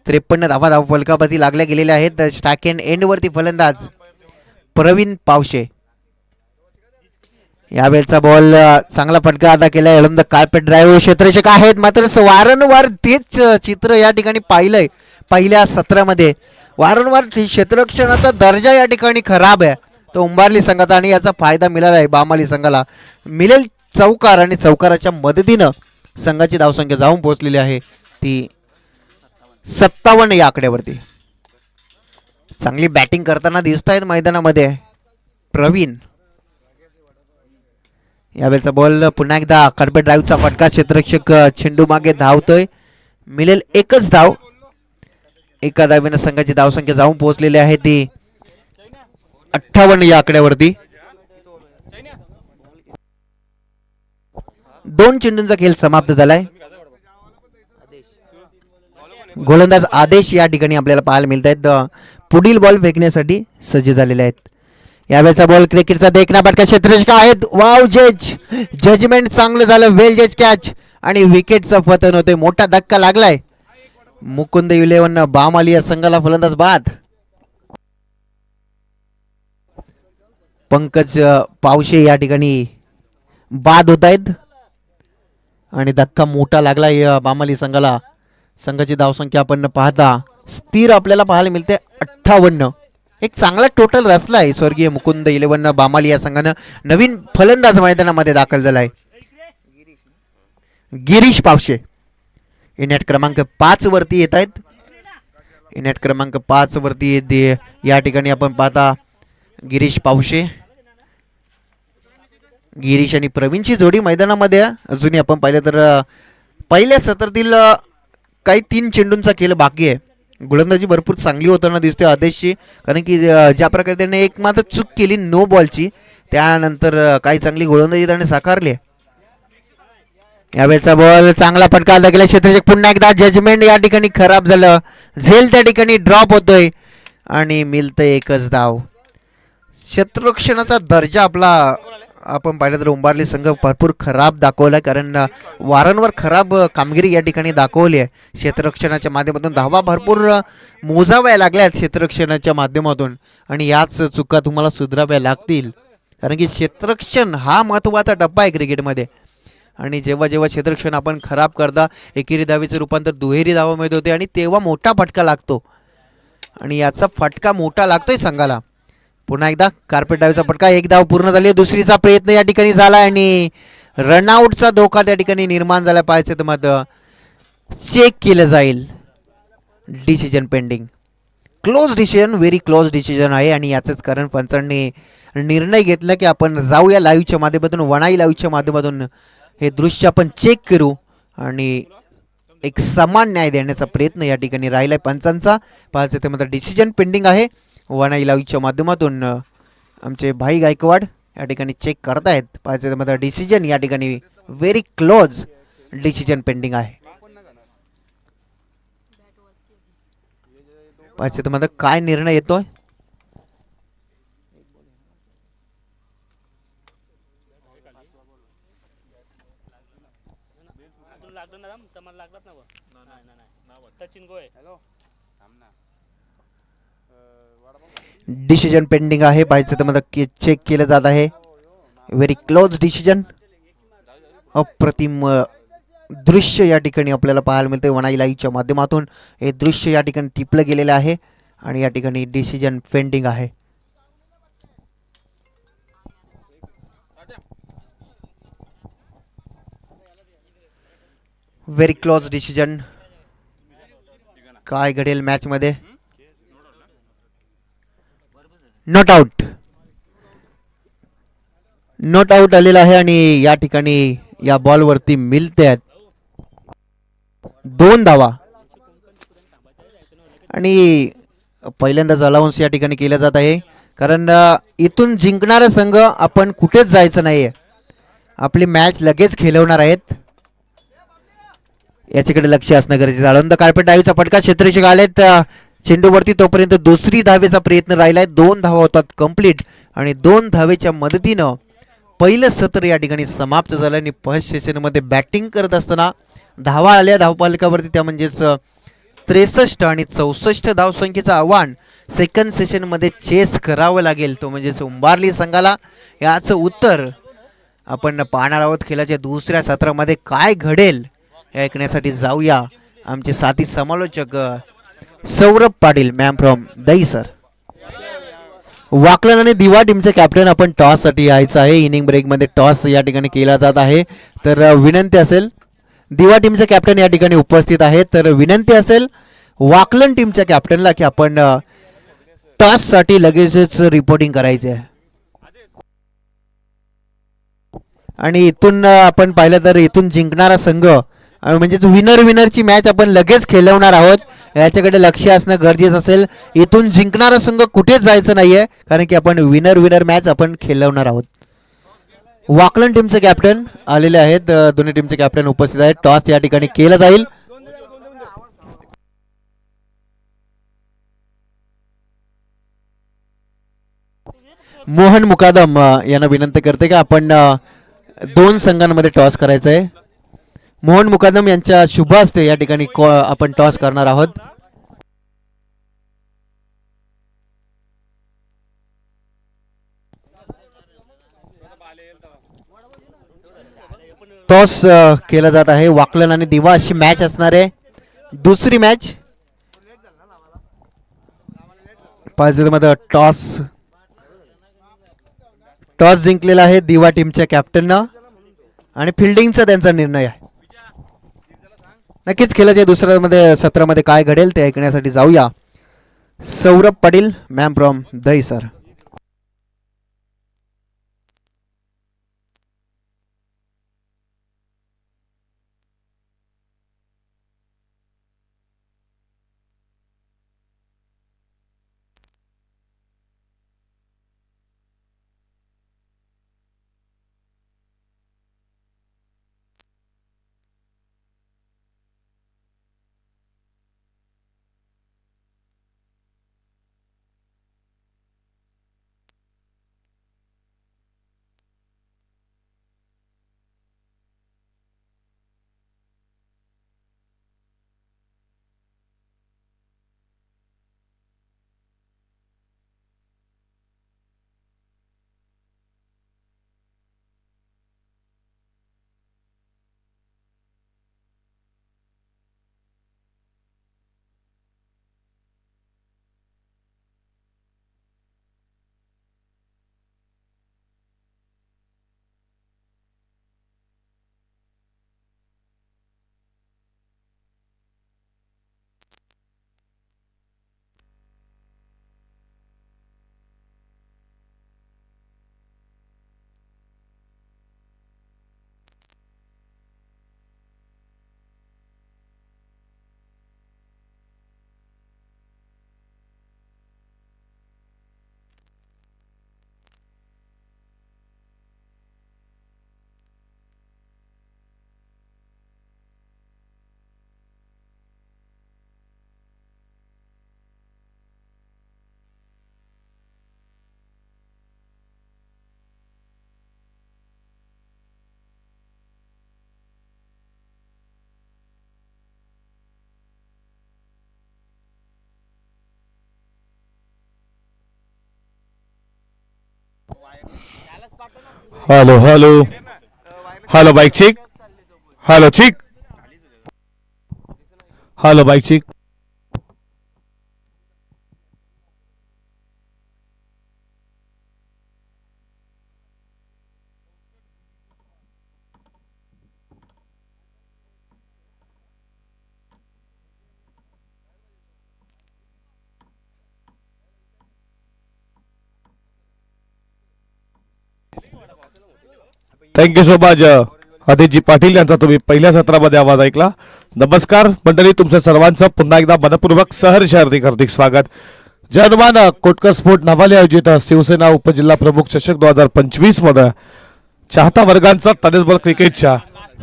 53 धावा फलकावरती लागल्या गेलेल्या आहेत. स्ट्राइक एंड एंडवरती फलंदाज प्रवीण पावशे. यावेळेचा बॉल चांगला फटका अदा केलाय. अलंद कार्पेट ड्राईव्ह क्षेत्ररक्षक आहेत, मात्र वारंवार तेच चित्र या ठिकाणी पाहिलंय. पहिल्या सत्रामध्ये वारंवार क्षेत्ररक्षणाचा दर्जा या ठिकाणी खराब आहे तो उंबारली संघाचा आणि याचा फायदा मिळाला आहे बामाली संघाला. मिळेल चौकार आणि चौकाराच्या मदतीनं संघाची धावसंख्या जाऊन पोहोचलेली आहे ती 57 या आकड्यावरती. चांगली बॅटिंग करताना दिसत आहेत मैदानामध्ये प्रवीण. यावेळेचा बॉल पुन्हा एकदा कार्पेट ड्राईव्हचा फटका. क्षेत्ररक्षक चेंडू मागे धावतोय. मिळेल एकच धाव. एका धावेनं संघाची धावसंख्या जाऊन पोहोचलेली आहे ती 58 या आकड्यावरती. 2 चेंडूंचा खेळ समाप्त झालाय. गोलंदाज आदेश या ठिकाणी आपल्याला पाहायला मिळत आहेत. पुढील बॉल फेकण्यासाठी सज्ज झालेले आहेत. यावेळेचा बॉल क्रिकेटचा देखना फटका. क्षेत्ररक्षक आहेत. वाव जजमेंट चांगलं झालं. वेल जज कॅच आणि विकेटचं पतन होते. मोठा धक्का लागलाय. मुकुंद 11 बामाली या संघाला फलंदाज बाद. पंकज पावशे या ठिकाणी बाद होत आहेत आणि धक्का मोठा लागला बामाली संघाला. संघाची धावसंख्या आपण पाहता स्थिर आपल्याला पाहायला मिळते 58. एक चांगला टोटल रचला आहे स्वर्गीय मुकुंद 11 बामाली या संघानं. नवीन फलंदाज मैदानामध्ये दाखल झालाय गिरीश पावशे. इनेट क्रमांक 5 वरती येत आहेत. इनेट क्रमांक 5 वरती या ठिकाणी आपण पाहता गिरीश पावशे. गिरीश आणि प्रवीणची जोडी मैदानामध्ये अजूनही आपण पाहिलं तर पहिल्या सत्रातील काही 3 चेंडूंचा खेळ बाकी आहे. गोलंदाजी भरपूर चांगली होताना दिसते आदेशची, कारण की ज्या प्रकारे त्याने एक मात्र चूक केली नो बॉलची, त्यानंतर काही चांगली गोलंदाजी त्याने साकारली. यावेळेचा बॉल चांगला फटका आला गेला. क्षेत्ररक्षक पुन्हा एकदा जजमेंट या ठिकाणी खराब झालं. झेल त्या ठिकाणी ड्रॉप होतोय आणि मिळतंय एकच धाव. क्षेत्ररक्षणाचा दर्जा आपला आपण पाहिलं तर उंबारली संघ भरपूर खराब दाखवला, कारण वारंवार खराब कामगिरी या ठिकाणी दाखवली आहे. क्षेत्ररक्षणाच्या माध्यमातून धावा भरपूर मोजाव्या लागल्या क्षेत्ररक्षणाच्या माध्यमातून, आणि याच चुका तुम्हाला सुधाराव्या लागतील, कारण की क्षेत्ररक्षण हा महत्त्वाचा टप्पा आहे क्रिकेटमध्ये. आणि जेव्हा जेव्हा क्षेत्ररक्षण आपण खराब करता एकेरी धावेचं रूपांतर दुहेरी धावामध्ये होते आणि तेव्हा मोठा फटका लागतो, आणि याचा फटका मोठा लागतोय संघाला. पुन्हा एकदा कार्पेट डावीचा फटका. एक धाव पूर्ण झाली. दुसरीचा प्रयत्न या ठिकाणी झाला आणि रनआउटचा धोका त्या ठिकाणी निर्माण झाला पाहिजे, तर मात्र चेक केलं जाईल. Decision pending. Close decision, very close decision आहे आणि याचंच कारण पंचांनी निर्णय घेतला की आपण जाऊया लाईव्हच्या माध्यमातून, वनाई लाईव्हच्या माध्यमातून हे दृश्य आपण चेक करू आणि एक समान न्याय देण्याचा प्रयत्न या ठिकाणी राहिला आहे पंचांचा. पाहायचं ते मात्र डिसिजन पेंडिंग आहे वनाई लाईव्हच्या माध्यमातून. आमचे भाई गायकवाड या ठिकाणी चेक करतायत. पाहायचं ते मात्र डिसिजन या ठिकाणी व्हेरी क्लोज डिसिजन पेंडिंग आहे. पाहायचं तर मात्र काय निर्णय येतोय. डिसिजन पेंडिंग आहे. पाहायचं तर मात्र चेक केलं जात आहे. Very close decision. अप्रतिम दृश्य या ठिकाणी आपल्याला पाहायला मिळते वनाई लाईव्हच्या माध्यमातून. हे दृश्य या ठिकाणी टिपलं गेलेलं आहे आणि या ठिकाणी डिसिजन पेंडिंग आहे. Very close decision. काय घडेल मॅच मध्ये. नॉट आउट, नॉट आउट आलेला आहे आणि या ठिकाणी या बॉलवरती मिळते आहेत 2 धावा आणि पहिल्यांदाच अलाउन्स या ठिकाणी केला जात आहे. कारण इथून जिंकणारा संघ आपण कुठेच जायचं नाही आहे, आपली मॅच लगेच खेळवणार आहेत, याच्याकडे लक्ष असणं गरजेचं. आळंद कार्पेट डावीचा फटका क्षेत्रेशी गालेत चेंडूवरती. तोपर्यंत दुसरी धावेचा प्रयत्न राहिलाय. 2 धावा होतात कंप्लीट आणि 2 धावेच्या मदतीनं पहिलं सत्र या ठिकाणी समाप्त झालं. आणि फर्स्ट सेशनमध्ये बॅटिंग करत असताना धावा आल्या धावपालकावरती, त्या म्हणजेच 63 आणि 64 धावसंख्येचं आव्हान सेकंड सेशनमध्ये चेस करावं लागेल. तो म्हणजेच उंबारली संघाला. याचं उत्तर आपण पाहणार आहोत. खेळाच्या दुसऱ्या सत्रामध्ये काय घडेल हे ऐकण्यासाठी जाऊया आमचे साथी समालोचक सौरभ पाटील मॅम फ्रॉम दहीसर. वाकलन आणि दिवा टीमचे कॅप्टन आपण टॉस साठी यायचं आहे. इनिंग ब्रेकमध्ये टॉस या ठिकाणी केला जात आहे. तर विनंती असेल, दिवा टीमचे कॅप्टन या ठिकाणी उपस्थित आहेत, तर विनंती असेल वाकलन टीमच्या कॅप्टनला की आपण टॉस साठी लगेचच रिपोर्टिंग करायचे आहे. आणि इथून आपण पाहिलं तर इथून जिंकणारा संघ म्हणजेच विनरची मॅच आपण लगेच खेळवणार आहोत, याच्याकडे लक्ष असणं गरजेचं असेल. इथून जिंकणारा संघ कुठेच जायचं नाहीये, कारण की आपण विनर मॅच आपण खेळवणार आहोत. वाकलन टीमचे कॅप्टन आलेले आहेत, दोन्ही टीमचे कॅप्टन उपस्थित आहेत. टॉस या ठिकाणी केला जाईल. मोहन मुकादम यांना विनंती करते की आपण 2 संघांमध्ये टॉस करायचं आहे. मोहन मुकादम यांच्या शुभ हस्ते या ठिकाणी आपण टॉस करणार आहोत. टॉस केला जात आहे. वाकलन आणि दिवा अशी मॅच असणार आहे, दुसरी मॅच. मध्ये टॉस जिंकलेला आहे दिवा टीमच्या कॅप्टननं आणि फिल्डिंगचा त्यांचा निर्णय आहे. नक्कीच खेळाच्या दुसऱ्या सत्रामध्ये काय घडेल ते ऐकण्यासाठी जाऊया Saurabh Patil ma'am from Dahisar. Hello hello hello bike check. Hello check. Hello bike check. Thank you so much Adit ji Patil यांचा तुम्ही पहिल्या सत्रामध्ये आवाज ऐकला. नमस्कार मंडळी, तुमचं सर्वांचं पुन्हा एकदा मनपूर्वक सहर्ष हार्दिक स्वागत. जय हनुमान. कोटकर स्पोर्ट नावाने आयोजित शिवसेना उपजिल्हा प्रमुख चषक 2025 मध्ये चाहता वर्गांचा टेनिस क्रिकेटच्या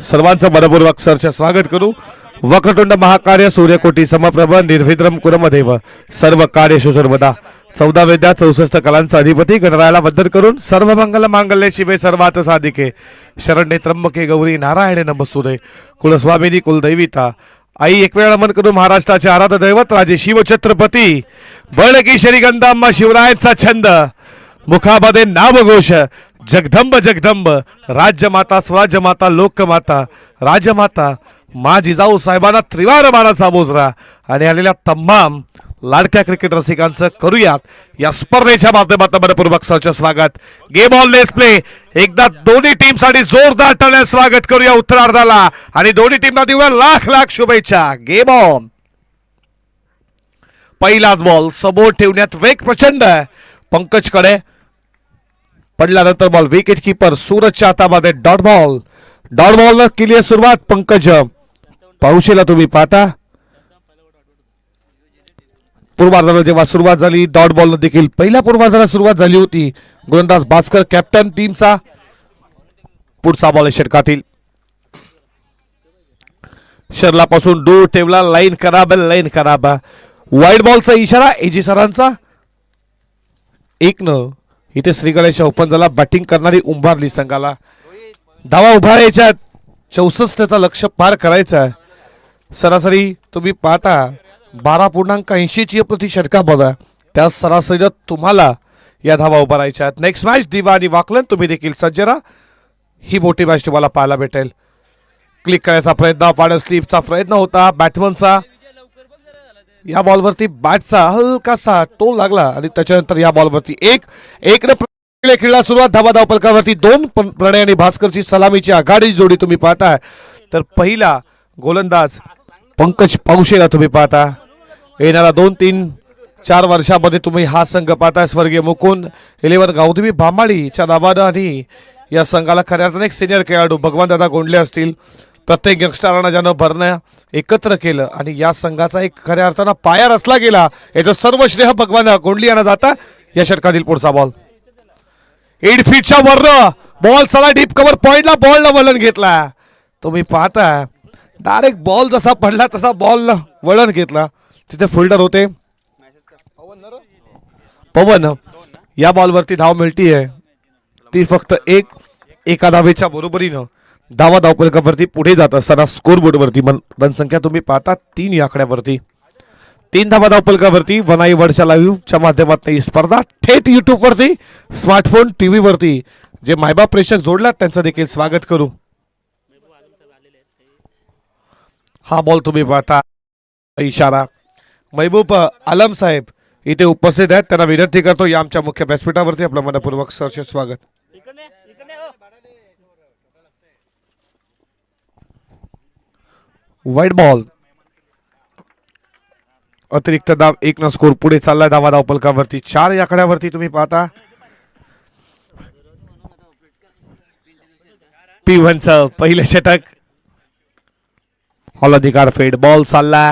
सर्वांचं मनपूर्वक सहर्ष स्वागत करू. वक्रतुंड महाकार्य सूर्यकोटी समप्रभ निर्विद्रम कुरमदेव सर्व कार्येषु सर्वदा 14 विद्या 64 कलांचा अधिपती गणरायाला वंदन करून सर्व मंगल मांगल्य शिवे सर्वात साधिके शरण्ये त्र्यंबके गौरी नारायणे नमस्तुते कुलस्वामिनी कुलदैविता आई. एक वेळा नमन करून महाराष्ट्राचे आराध्य दैवत राजे शिवछत्रपती बळकेशरी गंधांबा शिवरायांचा छंद मुखामध्ये नामघोष जगदंब जगदंब राज्यमाता स्वराज्यमाता लोकमाता राजमाता मा जिजाऊ साहेबांना त्रिवार बाणाचा मोजरा. आणि आलेल्या तमाम लाडक्या क्रिकेट रसिकांचं करूयात या स्पर्धेच्या माध्यमातून मनपूर्वक सहर्ष स्वागत. Game on let's play. एकदा दोन्ही टीम साठी जोरदार टाळ्या स्वागत करूया उत्तरार्धाला आणि दोन्ही टीमला देऊया लाख लाख शुभेच्छा. Game on. पहिलाच बॉल समोर ठेवण्यात वेग प्रचंड आहे पंकजकडे. पडल्यानंतर बॉल विकेट किपर सूरजच्या हातामध्ये डॉट बॉल. डॉट बॉल केली सुरुवात. पंकज पाहुशेला तुम्ही पाहता पूर्वार्धाला जेव्हा सुरुवात झाली डॉट बॉल देखील पहिल्या पूर्वार्धाला सुरुवात झाली होती. गोलंदाज भास्कर कॅप्टन टीमचा. पुढचा बॉल षटकातील शर्लापासून दूर ठेवला. लाईन खराब वाईट बॉलचा इशारा एजी सरांचा. 1 इथे श्रीगणेश ओपन झाला. बॅटिंग करणारी उंभारली संघाला. धावा उभारायच्या 64चा लक्ष पार करायचा आहे. सरासरी तुम्ही पाहता 12.80 प्रति षटका बघा. त्या सरासरीनं तुम्हाला या धावा उभारायच्या आहेत. नेक्स्ट मॅच दिवा आणि वाकलन तुम्ही देखील सज्ज राहा. ही मोठी मॅच तुम्हाला पाहायला भेटेल. क्लिक करायचा प्रयत्न पाड स्लीपचा प्रयत्न होता बॅट्समनचा. या बॉलवरती बॅटचा हलकासा टोल लागला आणि त्याच्यानंतर या बॉलवरती एक खेळला सुरुवात. धावा धावपलकावरती 2 प्रणय आणि भास्करची सलामीची आघाडी जोडी तुम्ही पाहताय. तर पहिला गोलंदाज पंकज पाहुशेला तुम्ही पाहता. येणारा 2-3-4 वर्षामध्ये तुम्ही हा संघ पाहताय. स्वर्गीय मुकुंद 11 गावदेवी बामाळीच्या नावानं आणि या संघाला खऱ्या अर्थाने एक सिनियर खेळाडू भगवान दादा गोंडले असतील. प्रत्येक यंगस्टरांना ज्यानं भरणं एकत्र केलं आणि या संघाचा एक खऱ्या अर्थानं पाया रचला गेला याचं सर्व श्रेय भगवान गोंडली यांना जाता. या षटकातील पुढचा बॉल 8 फीटच्या वर बॉल चला डीप कव्हर पॉइंटला बॉलला वळण घेतला. तुम्ही पाहता डायरेक्ट बॉल जसा पडला तसा बॉल वळण घेतला. तिथे फिल्डर होते पवन. या बॉलवरती धाव मिळतीये ती फक्त एका धावेच्या बरोबरीनं धावा धावपलकावरती पुढे जात असताना स्कोरबोर्डवरती रनसंख्या तुम्ही पाहता 3 या आकड्यावरती 3 धावा धावपलकावरती. वनाई वर्षा लाईव्हच्या माध्यमातून ही स्पर्धा थेट युट्यूब वरती स्मार्टफोन टीव्ही वरती जे मायबाप प्रेक्षक जोडलात त्यांचं देखील स्वागत करू. हा बॉल तुम्ही पाहता इशारा. महबूब आलम साहेब इथे उपस्थित आहेत. त्यांना विनंती करतो या आमच्या मुख्य व्यासपीठावरती आपलं मनपूर्वक सहर्ष स्वागत. वाईट बॉल अतिरिक्त धाव 1 स्कोर पुढे चाललाय. धावा धावपलकावरती 4 या आकड्यावरती तुम्ही पाहता. P1चं पहिलं षटक. हॉलधिकार फेड बॉल चालला.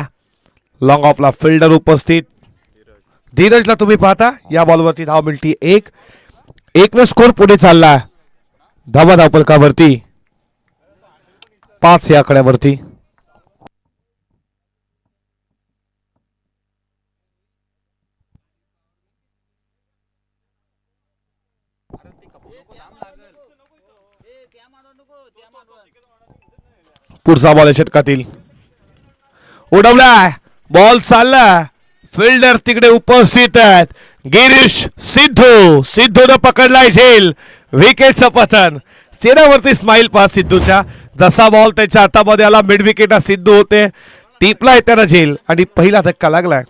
लॉंग ऑफला फिल्डर उपस्थित धीरजला तुम्ही पाहता. या बॉलवरती धाव मिळती 1 स्कोर पुढे चालला. धावा धावपलकावरती 5 या आकड्यावरती. पुढचा बॉल षटकातील उडवला. बॉल चालला. फिल्डर तिकडे उपस्थित आहेत. गिरीश सिद्धूने पकडलाय झेल. विकेटचं पतन. चेहऱ्यावरती स्माइल पास सिद्धूच्या. जसा बॉल त्याच्या हातामध्ये आला मिड विकेट सिद्धू होते. टिपलाय त्यानं झेल आणि पहिला धक्का लागलाय.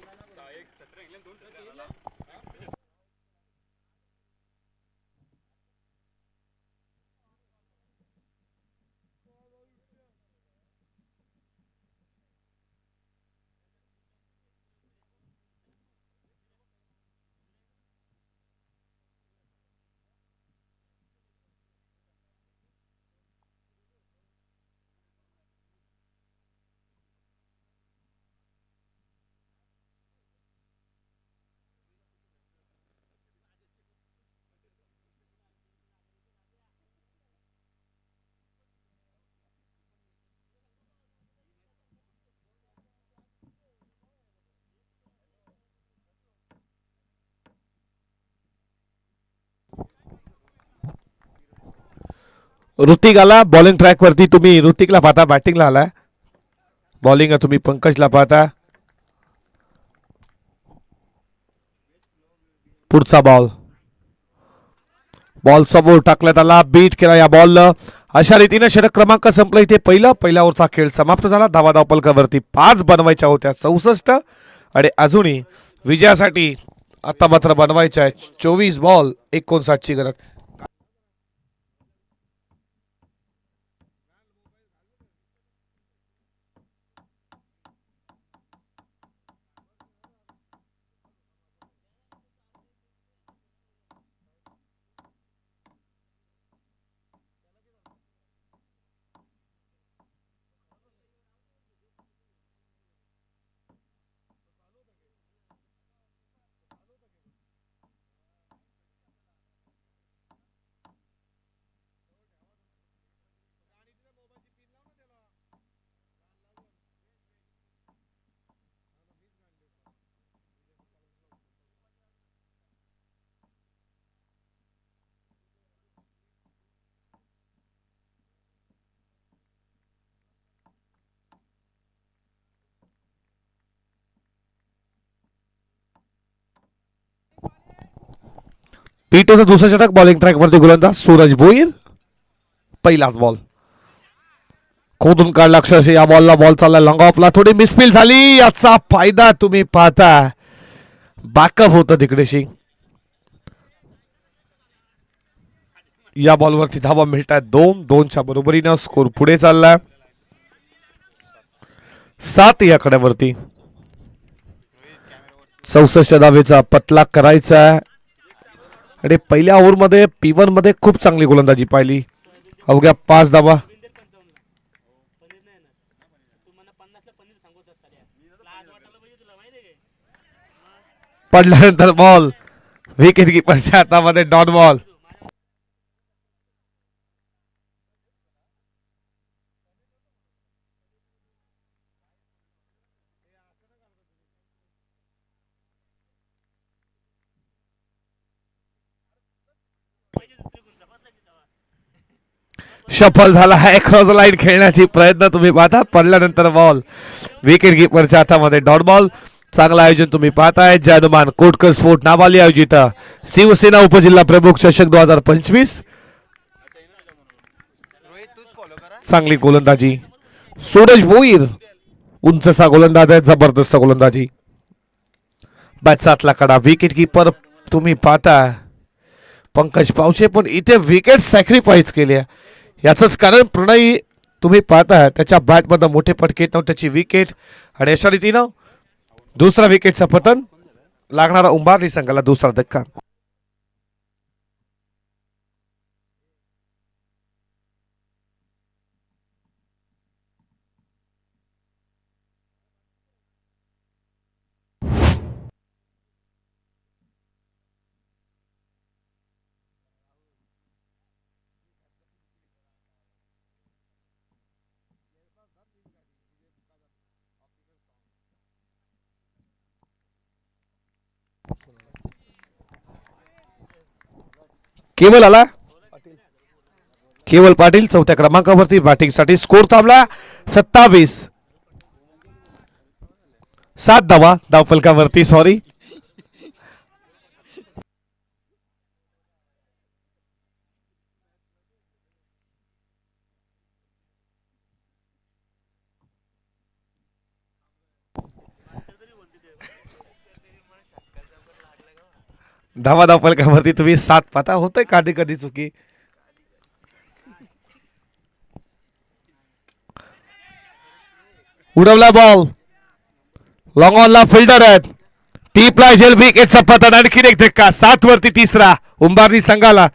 ऋतिक आला बॉलिंग ट्रॅक वरती. तुम्ही ऋतिकला पाहता, बॅटिंगला आलाय. बॉलिंग तुम्ही पंकजला पाहता. पुढचा बॉल समोर टाकण्यात आला. बीट केला या बॉलनं. अशा रीतीने षटक क्रमांक संपला. इथे पहिला ओव्हरचा खेळ समाप्त झाला. धावा फलकावरती 5 बनवायच्या होत्या 64 आणि अजूनही विजयासाठी आता मात्र बनवायच्या आहे 24 बॉल 59 ची गरज. पीटोचं दुसरं षटक. बॉलिंग ट्रॅक वरती गोलंदाज सूरज भोईर. पहिलाच बॉल खोदून काढला अक्षरशः या बॉलला. बॉल चालला लॉंग ऑफला. थोडी मिसफील झाली. याचा फायदा तुम्ही पाहता. बॅकअप होतं तिकडेशी. या बॉलवरती धावा मिळतात 2-2च्या बरोबरीनं. स्कोर पुढे चालला 7 या कड्यावरती. 64 धावेचा पतला करायचा आणि पहिल्या ओव्हरमध्ये P1 मध्ये खूप चांगली गोलंदाजी पाहिली. अवघ्या 5 धावा. पडल्यानंतर बॉल विकेट कीपरच्या हातामध्ये डॉट बॉल. सफल झाला आहे. क्रॉस लाईन खेळण्याची प्रयत्न तुम्ही पाहता. पडल्यानंतर बॉल विकेट कीपरच्या हातामध्ये डॉट बॉल. चांगलं आयोजन तुम्ही पाहताय. जयनुमान कोटकर स्पोर्ट नावाली आयोजित शिवसेना उपजिल्हा प्रमुख चषक 2025. चांगली गोलंदाजी सूरज भोईर. उंचसा गोलंदाज आहे. जबरदस्त गोलंदाजी. बॅटसातला कडा. विकेट कीपर तुम्ही पाहता पंकज पावशे. पण इथे विकेट सॅक्रिफाईस केली. याचंच कारण प्रणय तुम्ही पाहता त्याच्या बॅटमध्ये मोठे फटके येत नव्हते. त्याची विकेट आणि अशा रीतीनं दुसरा विकेटचं पतन. लागणारा उंबारली संघाला दुसरा धक्का. केवल आला. केवल पाटील 4थ्या क्रमांकावरती बॅटिंगसाठी. स्कोर थांबला 27. 7 धावा धावफलकावरती. सॉरी. धावा धावपलकावरती तुम्ही 7 पाहता. होतंय कधी कधी चुकी. उडवला बॉल. लॉंग ऑनला फिल्डर आहेत. टीपला झेल विकेटचा पतन. आणखीन एक धक्का. 7 वरती तिसरा उंबारली संघाला.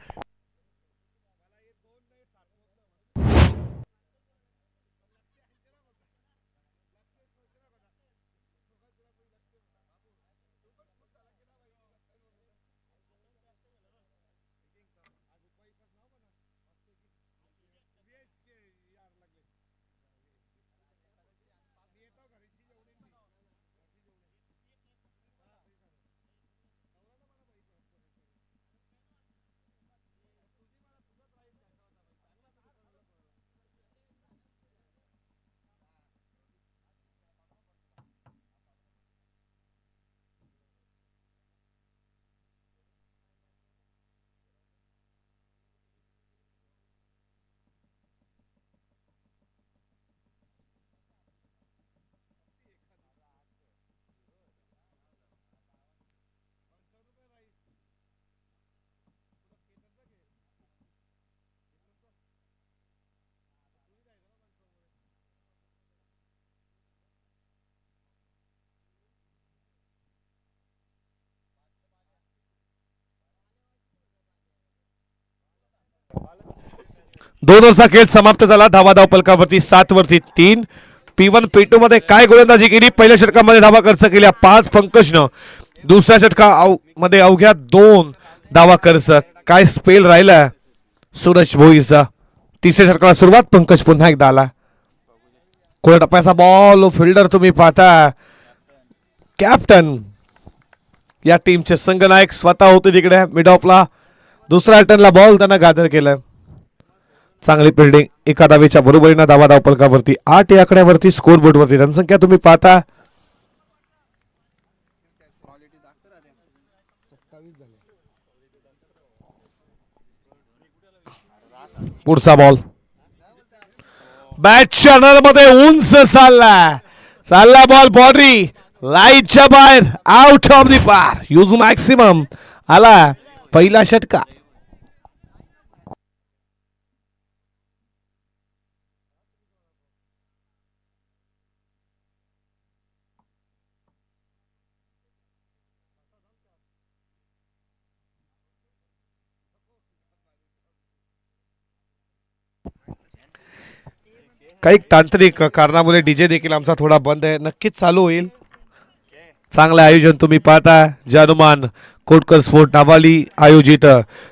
दोन ओव्हरचा खेळ समाप्त झाला. धावा धावपलकावरती 7 वरती 3. P1 P2 मध्ये काय गोलंदाजी केली. पहिल्या षटकामध्ये धावा खर्च केल्या 5 पंकजनं. दुसऱ्या षटकामध्ये अवघ्या 2 धावा खर्च. काय स्पेल राहिला सूरज भोईरचा. तिसऱ्या षटकाला सुरुवात. पंकज पुन्हा एकदा आला. कोणा टप्प्याचा बॉल. फिल्डर तुम्ही पाहता कॅप्टन या टीमचे संघनायक स्वतः होते तिकडे मिड ऑफला. दुसऱ्या टर्नला बॉल त्यांना गाजर केलं. चांगली फिल्डिंग. एका धावेच्या बरोबरीनं धावा धावपलकावरती 8 या आकड्यावरती स्कोर बोर्डवरती जनसंख्या तुम्ही पाहता. पुढचा बॉल बॅटच्या मध्ये उंच चालला बॉल. बॉडी लाईटच्या बाहेर. आउट ऑफ दी पार. यूज मॅक्सिमम आला पहिला षटका. काही तांत्रिक कारणामुळे डीजे देखील आमचा थोडा बंद आहे. नक्कीच चालू होईल. चांगलं आयोजन तुम्ही पाहता. जानुमान कोटकर स्पोर्ट नावाली आयोजित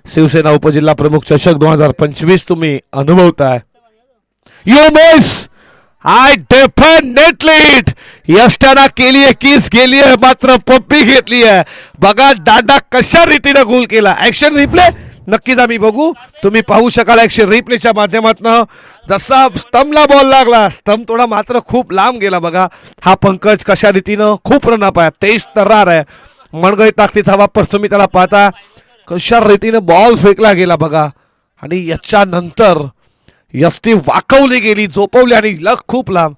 शिवसेना उपजिल्हा प्रमुख चषक 2025 तुम्ही अनुभवताय. You miss. आय डेफिनेटली यष्टाना केली आहे. किस गेली आहे मात्र पप्पी घेतली आहे. बघा दांडा कशा रीतीने गोल केला. ऍक्शन रिप्ले नक्कीच आम्ही बघू. तुम्ही पाहू शकाल ऍक्शन रिप्लेच्या माध्यमातून. जसा स्तंभला बॉल लागला स्तंभ थोडा मात्र खूप लांब गेला. बघा हा पंकज कशा रीतीनं खूप रनअप आहे. 23 तर्रार आहे. मणगई ताकदीचा वापर तुम्ही त्याला पाहता. कशा रीतीनं बॉल फेकला गेला बघा. आणि याच्यानंतर यष्टी वाकवली गेली. झोपवली आणि लक खूप लांब.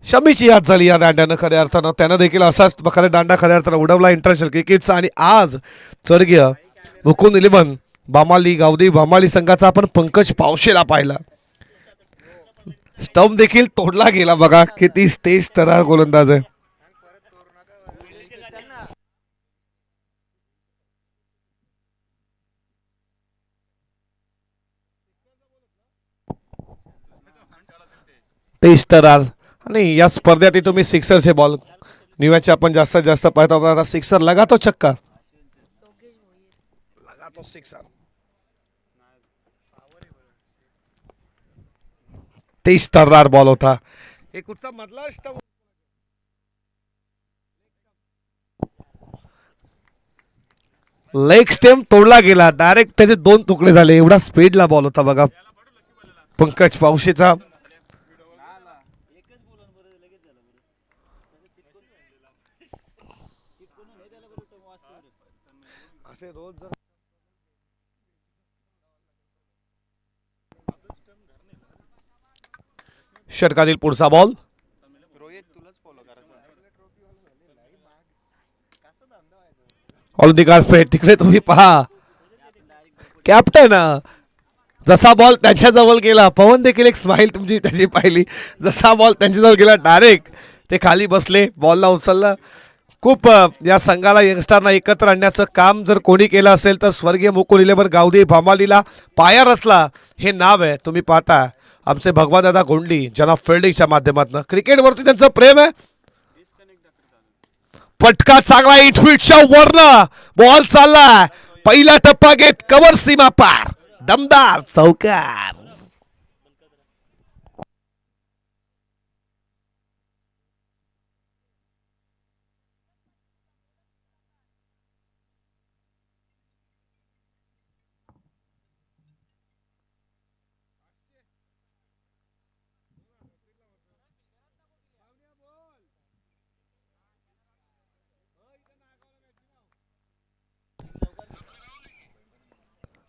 शमीची याद झाली या दांड्यानं खऱ्या अर्थानं. त्यानं देखील असाच प्रकारे दांडा खऱ्या अर्थानं उडवला इंटरनॅशनल क्रिकेटचा. आणि आज स्वर्गीय मुकुंद 11 बामाली गावदी बामाली संघाचा आपण पंकज पावशेला पाहिला. स्टंप देखील तोडला गेला. बघा किती तेज तर्रार गोलंदाज आहे. तेज तर्रार. आणि या स्पर्धेत तुम्ही सिक्सरचे बॉल निव्याचे आपण जास्तीत जास्त पाहतो. सिक्सर लगा तो छक्का. लगा तो सिक्सर. तेज तर्रार बॉल होता. एक कुठचा मधला लेग स्टेम तोडला गेला. डायरेक्ट त्याचे 2 तुकडे झाले. एवढा स्पीडला बॉल होता बघा पंकज पावशेचा. षटकातील पुढचा बॉल. ऑल दी कार्पेट तिकडे तुम्ही पहा कॅप्टन जसा बॉल त्यांच्याजवळ गेला पवन देखील एक स्माईल तुमची त्याची पाहिली जसा बॉल त्यांच्याजवळ गेला डायरेक्ट ते खाली बसले बॉलला उचललं खूप या संघाला यंगस्टरना एकत्र आणण्याचं काम जर कोणी केलं असेल तर स्वर्गीय मुकुल 11 गावदी भामालीला पाया रचला हे नाव आहे तुम्ही पाहता आमचे भगवान दादा गोंडी ज्यांना फिल्डिंगच्या माध्यमातून क्रिकेटवरती त्यांचं प्रेम आहे पटका चांगला 8 फीटच्या वरनं बॉल चालला पहिला टप्पा घेत कव्हर सीमा पार दमदार चौकार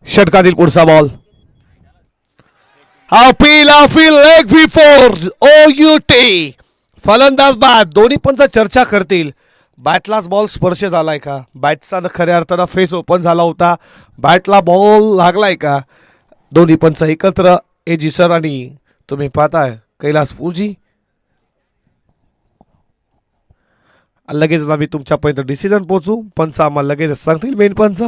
षटकातील पुढचा ball appeal leg before OUT फलंदाज बाद दोन्ही पंच चर्चा करतील बॅटलाच बॉल स्पर्श झालाय का बॅटचा खऱ्या अर्थानं फेस ओपन झाला होता बॅटला बॉल लागलाय का दोन्ही पंच एकत्र एजी सर आणि तुम्ही पाहताय कैलास पूजी लगेच आम्ही तुमच्यापर्यंत डिसिजन पोहोचू पंच आम्हाला लगेच सांगतील मेन पंच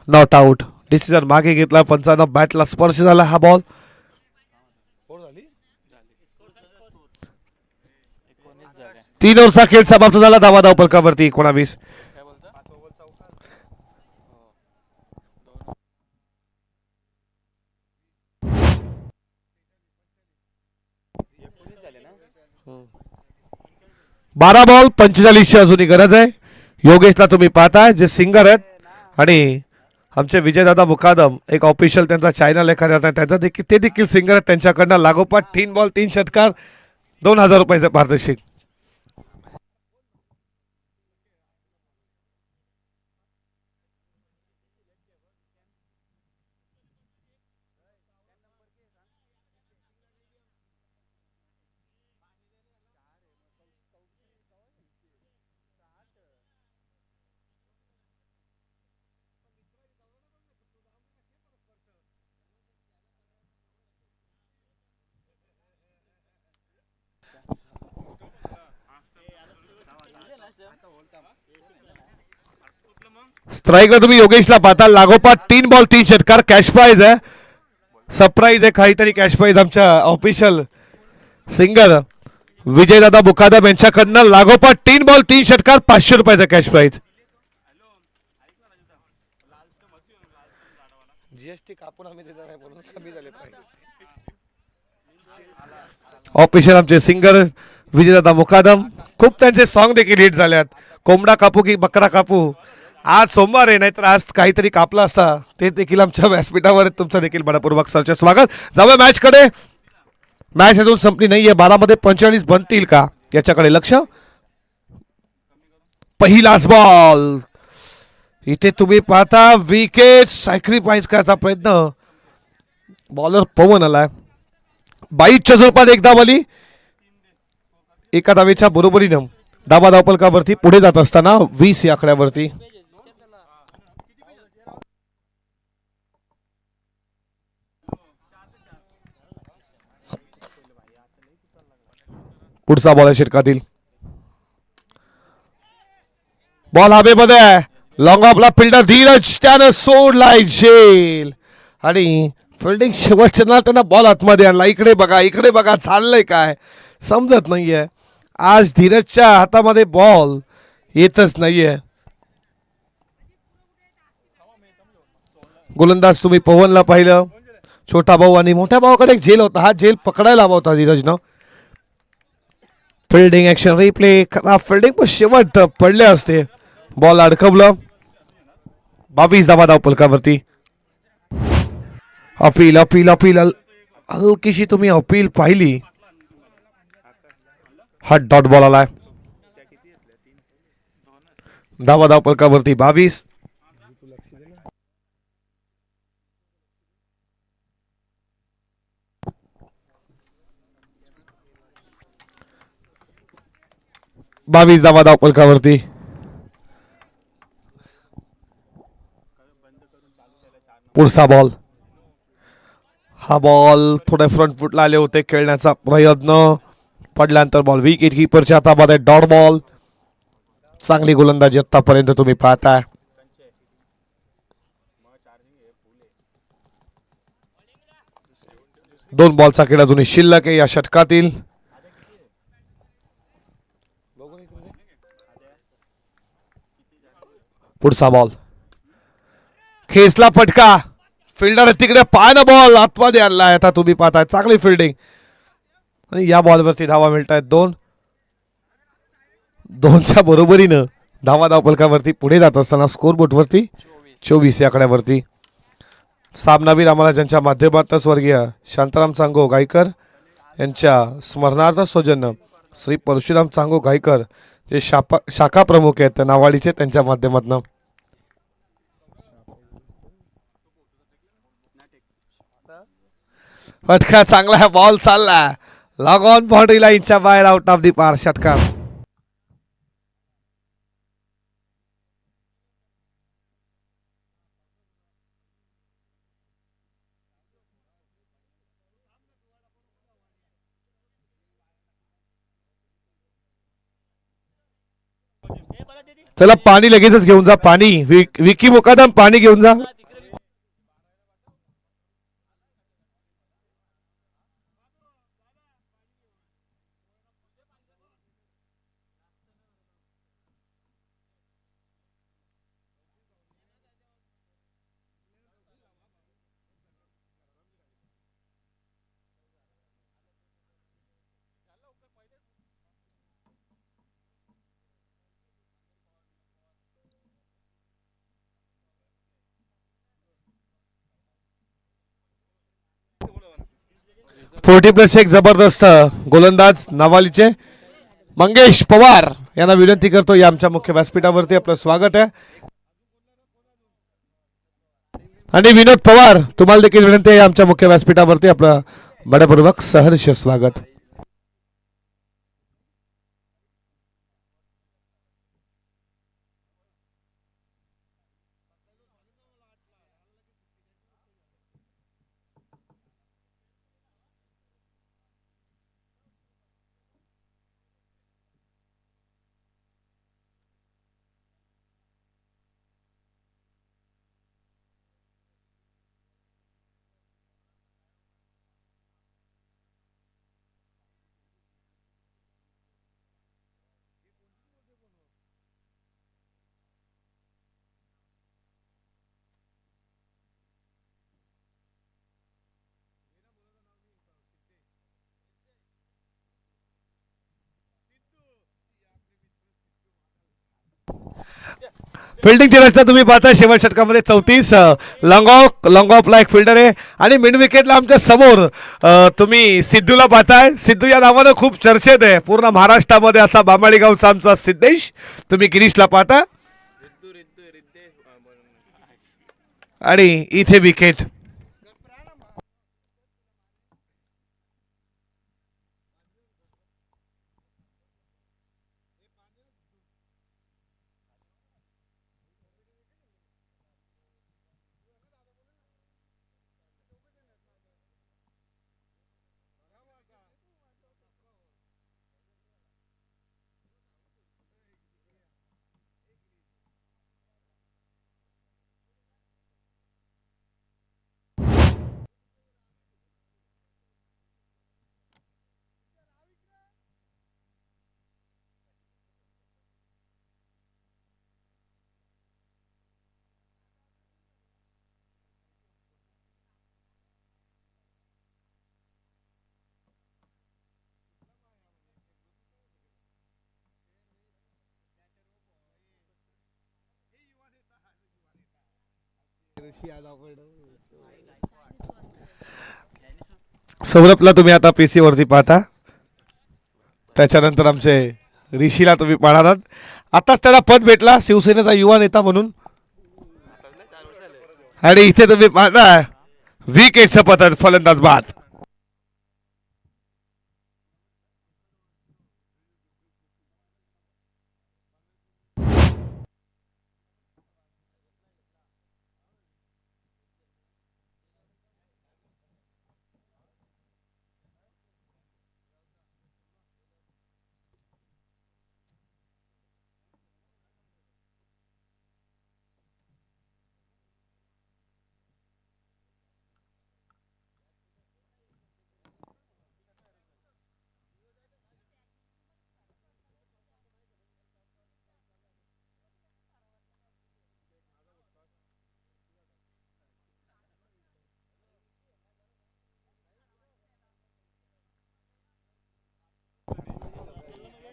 नॉट आउट डिसिजन मागे घेतला पंचानं बॅटला स्पर्श झाला हा बॉल तीन ओव्हरचा खेळ समाप्त झाला धावा फलकावरती 19 12 बॉल 45ची अजूनही गरज आहे योगेशला तुम्ही पाहताय जे सिंगर आहेत आणि आमचे विजयदादा मुकादम एक ऑफिशियल त्यांचा चॅनल आहे त्यांचा देखील ते देखील सिंगर आहेत त्यांच्याकडनं लागोपाठ 3 बॉल 3 षटकार 2000 रुपयाचे पारितोषिक स्ट्राईकला तुम्ही योगेशला पाहता लागोपाठ 3 बॉल 3 षटकार कॅश प्राइज आहे सरप्राईज आहे काहीतरी कॅश प्राइज आमच्या ऑफिशियल सिंगर विजयदादा मुकादम यांच्याकडनं लागोपाठ 3 बॉल 3 षटकार 500 रुपयाचा कॅश प्राइज जीएसटी कापून आम्ही देणार आहे म्हणून कमी झाले पाहिजे ऑफिशियल आमचे सिंगर विजयदादा मुकादम खूप त्यांचे सॉन्ग देखील हिट झाल्यात कोंबडा कापू की बकरा कापू आज सोमवार आहे नाहीतर आज काहीतरी कापला असता ते देखील आमच्या व्यासपीठावर तुमचं देखील मनपूर्वक सरचे स्वागत जाऊया मॅच कडे मॅच अजून संपली नाहीये 12 मध्ये 45 बनतील का याच्याकडे लक्ष पहिलाच बॉल इथे तुम्ही पाहता विकेट सॅक्रिफाईस करायचा प्रयत्न बॉलर पवन आलाय 22च्या स्वरूपात एकदा बली एका धावेच्या बरोबरीनं धावा धावपलकावरती पुढे जात असताना 20 या आकड्यावरती पुढचा बॉल आहे षटकातील बॉल हवेमध्ये लॉंग ऑफला फिल्डर धीरज त्यानं सोडलाय झेल आणि फिल्डिंग शेवटच्या त्यांना बॉल आतमध्ये आणला इकडे बघा चाललंय काय समजत नाहीये आज धीरजच्या हातामध्ये बॉल येतच नाहीये गोलंदाज तुम्ही पवनला पाहिलं छोटा भाऊ आणि मोठ्या भावाकडे एक झेल होता हा झेल पकडायला हवा होता धीरजनं फिल्डिंग ऍक्शन रिप्ले खराब फिल्डिंग पण शेवट पडले असते बॉल अडकवलं 22 धावा धावपलकावरती अपील हलकीशी तुम्ही अपील पाहिली हा डॉट बॉल आलाय धावा धावपलकावरती 22 22 धावा धावफलकावरती. पुढचा बॉल. हा बॉल थोडे फ्रंट फुटला आले होते. खेळण्याचा प्रयत्न पडल्यानंतर बॉल विकेट कीपरच्या हातामध्ये. Dot ball. चांगली गोलंदाजी आतापर्यंत तुम्ही पाहताय. दोन बॉलचा खेळ अजूनही शिल्लक आहे या षटकातील. पुढचा बॉल. खेचला फटका. फिल्डर तिकडे पायानं बॉल आतमध्ये आणलाय. आता तुम्ही पाहताय चांगली फिल्डिंग आणि या बॉलवरती धावा मिळत आहेत. दोनच्या बरोबरीनं धावा धावफलकावरती पुढे जात असताना स्कोर बोर्डवरती 24 या आकड्यावरती. सामनावीर आम्हाला ज्यांच्या माध्यमातून स्वर्गीय शांताराम चांगो गायकर यांच्या स्मरणार्थ सौजन्य श्री परशुराम चांगो गायकर जे शाखा प्रमुख आहेत नावाडीचे त्यांच्या माध्यमातून. फटका चांगला बॉल चालला. लॉग ऑन बाउंड्री लाईनच्या बाहेर आउट ऑफ दी पार षटकार. चला पाणी लगेचच घेऊन जा. पाणी. विकी मुकादम पाणी घेऊन जा. फोर्टी प्लस एक जबरदस्त गोलंदाज नावालीचे मंगेश पवार यांना विनंती करतो या आमच्या मुख्य व्यासपीठावरती. आपलं स्वागत आहे. आणि विनोद पवार तुम्हाला देखील विनंती आहे आमच्या मुख्य व्यासपीठावरती. आपलं बडपूर्वक सहर्ष स्वागत. फिल्डिंगची रचना तुम्ही पाहता. शेवट षटकामध्ये 34. लॉंग ऑफला एक फिल्डर आहे आणि मिड विकेटला आमच्या समोर तुम्ही सिद्धूला पाहताय. सिद्धू या नावानं खूप चर्चेत आहे पूर्ण महाराष्ट्रामध्ये असा बामाळी गावचा आमचा सिद्धेश. तुम्ही गिरीशला पाहता आणि इथे विकेट. सौरभला तुम्ही आता पीसी वरती पाहता. त्याच्यानंतर आमचे ऋषीला तुम्ही पाहणार आहात. आताच त्याला पद भेटला शिवसेनेचा युवा नेता म्हणून. आणि इथे तुम्ही पाहता विकेटचं पतन. फलंदाज बाद.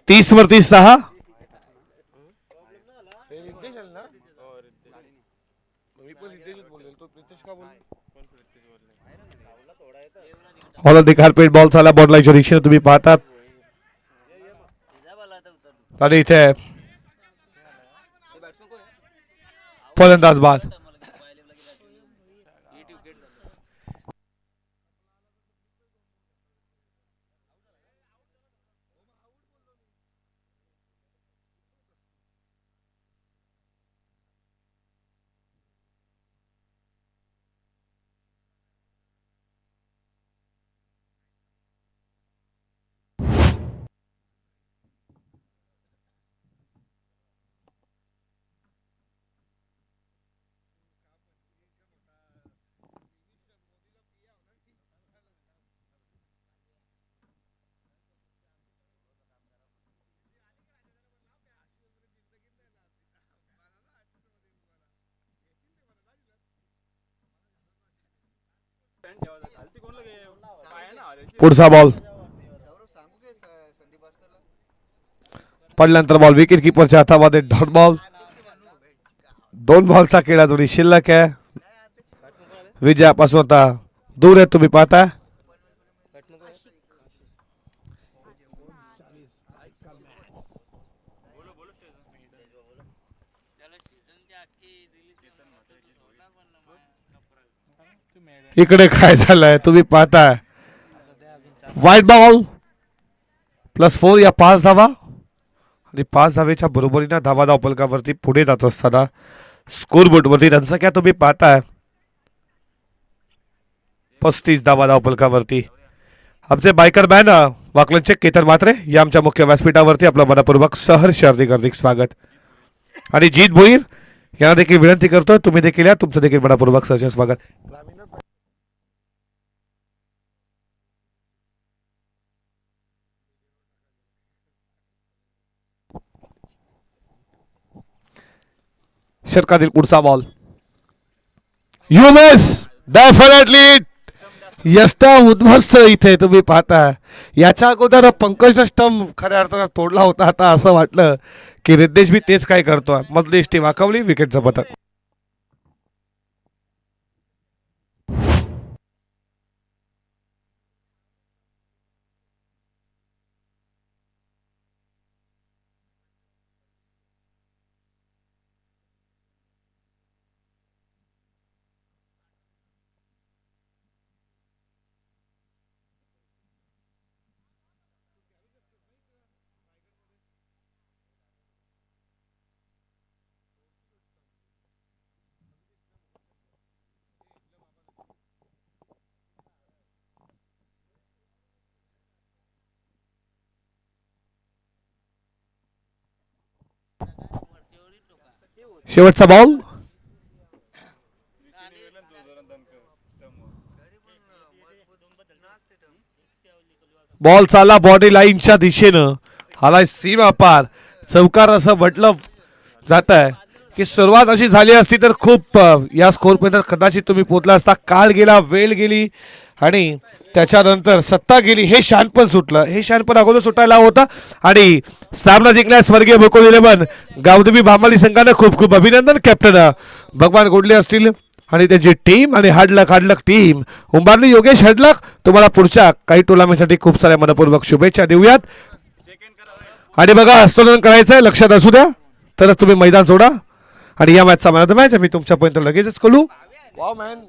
30 वरती 6. ऑन द कार्पेट बॉल चाला बॉर्डरलाईनच्या दिशेने तुम्ही पाहतात आणि इथे फलंदाज बाद. पुढचा बॉल पडल्यानंतर बॉल विकेट किपरच्या हातामध्ये डॉट बॉल. 2 बॉलचा खेळा जोडी शिल्लक आहे. विजयापासून आता दूर आहे तुम्ही पाहता. इकडे काय झालंय तुम्ही पाहता. वाईट बॉल +4 या 5 धावा आणि 5 धावेच्या बरोबरीने धावा धावफलकावरती पुढे जात असताना स्कोर बोर्ड वरती रणसंख्या तुम्ही पाहताय 35 धावा धावफलकावरती. आमचे बायकर मॅन वाकलनचे केतन मात्रे या आमच्या मुख्य व्यासपीठावरती आपलं मनपूर्वक सहर्ष हार्दिक स्वागत. आणि जीत भोईर यांना देखील विनंती करतोय तुम्ही देखील या तुमचं देखील मनपूर्वक सहर्ष स्वागत. षटकातील पुढचा बॉल यू मिस डेफिनेटली यष्टा उद्ध्वस्त इथे तुम्ही पाहता. याच्या अगोदर पंकज स्टंप खऱ्या अर्थानं तोडला होता. आता असं वाटलं की रिद्देश बी तेच काय करतो. मधली इष्टी वाकवली विकेटचं पतक. शेवटचा बॉल बॉल चाला बॉडी लाईनच्या दिशेनं आलाय सीमा पार. चौकार असं म्हटलं जात आहे की सुरुवात अशी झाली असती तर खूप या स्कोर पर्यंत कदाचित तुम्ही पोहोचला असता. काळ गेला वेळ गेली आणि त्याच्यानंतर सत्ता गेली. हे शानपण सुटलं. हे शानपण अगोदर सुटायला होतं आणि सामना जिंकल्या स्वर्गीय बोकोल 11 गावदेवी भामाली संघानं खूप खूप अभिनंदन. कॅप्टन भगवान गोडले असतील आणि त्यांची टीम आणि हाडलक टीम उंबारली योगेश हडलक. तुम्हाला पुढच्या काही टुर्नामेंटसाठी खूप साऱ्या मनपूर्वक शुभेच्छा देऊयात. आणि बघा हस्तोलन करायचंय लक्षात असू द्या तरच तुम्ही मैदान सोडा. आणि या मॅचचा मॅन ऑफ द मॅच आम्ही तुमच्यापर्यंत लगेचच करू. Wow man.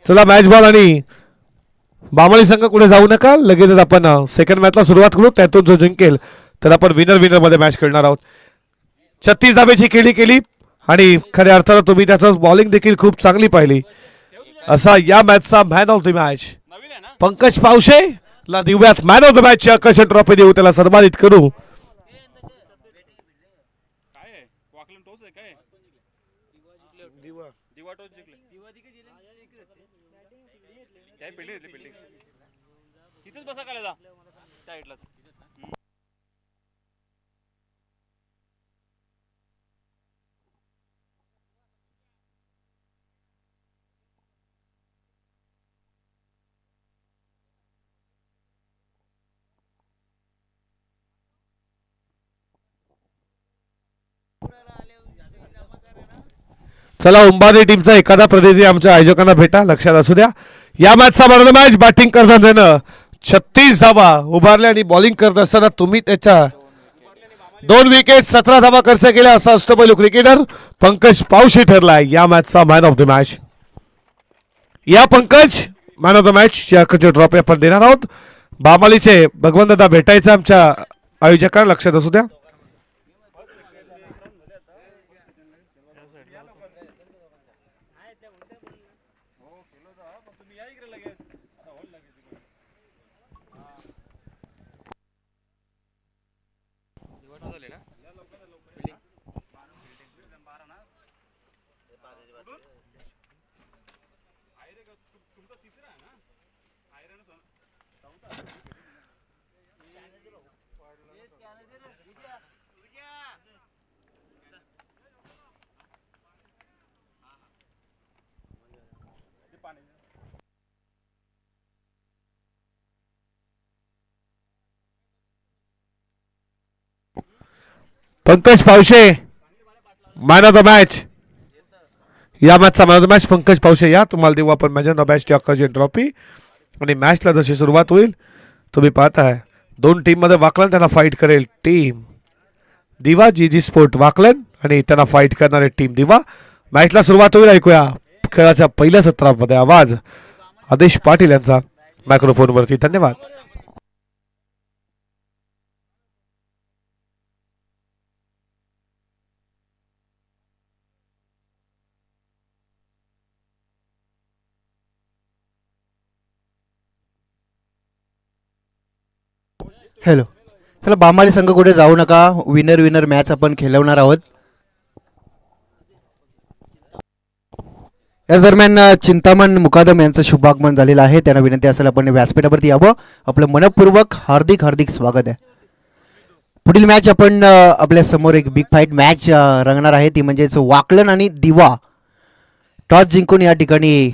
चला मॅच बॉल आणि बामळी संघ कुठे जाऊ नका. लगेचच आपण सेकंड मॅचला सुरुवात करू. त्यातून जो जिंकेल तर आपण विनर मध्ये मॅच खेळणार आहोत. 36 धावेची केली आणि खऱ्या अर्थानं तुम्ही त्याचं बॉलिंग देखील खूप चांगली पाहिली. असा या मॅचचा man of the match Pankaj Pawshe ला देऊयात. मॅन ऑफ द मॅच ची आकर्षण ट्रॉफी देऊ. त्याला सन्मानित करू. चला उंबारी टीमचा एखादा प्रतिनिधी आमच्या आयोजकांना भेटा, लक्षात असू द्या. या मॅचचा man of the match batting करताना 36 धावा उभारल्या आणि बॉलिंग करत असताना तुम्ही त्याच्या 2 विकेट 17 धावा खर्च केल्या असा असतो पहिलो क्रिकेटर पंकज पावशे ठरला या मॅचचा मॅन ऑफ द मॅच. या Pankaj man of the match या ट्रॉफी आपण देणार आहोत. बामालीचे भगवंत दादा भेटायचं आमच्या आयोजकांना, लक्षात असू द्या. Pankaj Pawshe man of the match. या मॅचचा man of the match Pankaj Pawshe. या तुम्हाला देऊ आपण मॅन ऑफ द मॅच ची ट्रॉफी. आणि मॅचला जशी सुरुवात होईल तुम्ही पाहताय 2 टीम मध्ये वाकलन त्यांना फाईट करेल टीम दिवा, जी स्पोर्ट वाकलन आणि त्यांना फाईट करणारे टीम दिवा. मॅचला सुरुवात होईल. ऐकूया खेळाच्या पहिल्या सत्रामध्ये आवाज आदेश पाटील यांचा मायक्रोफोनवरती. धन्यवाद. हॅलो. चला बामाली संघ कुठे जाऊ नका, विनर मॅच आपण खेळवणार आहोत. याच दरम्यान चिंतामण मुकादम यांचं शुभागमन झालेलं आहे. त्यांना विनंती असेल आपण व्यासपीठावरती यावं. आपलं मनपूर्वक हार्दिक स्वागत आहे. पुढील मॅच आपण आपल्या समोर एक बिग फाईट मॅच रंगणार आहे, ती म्हणजेच वाकलन आणि दिवा. टॉस जिंकून या ठिकाणी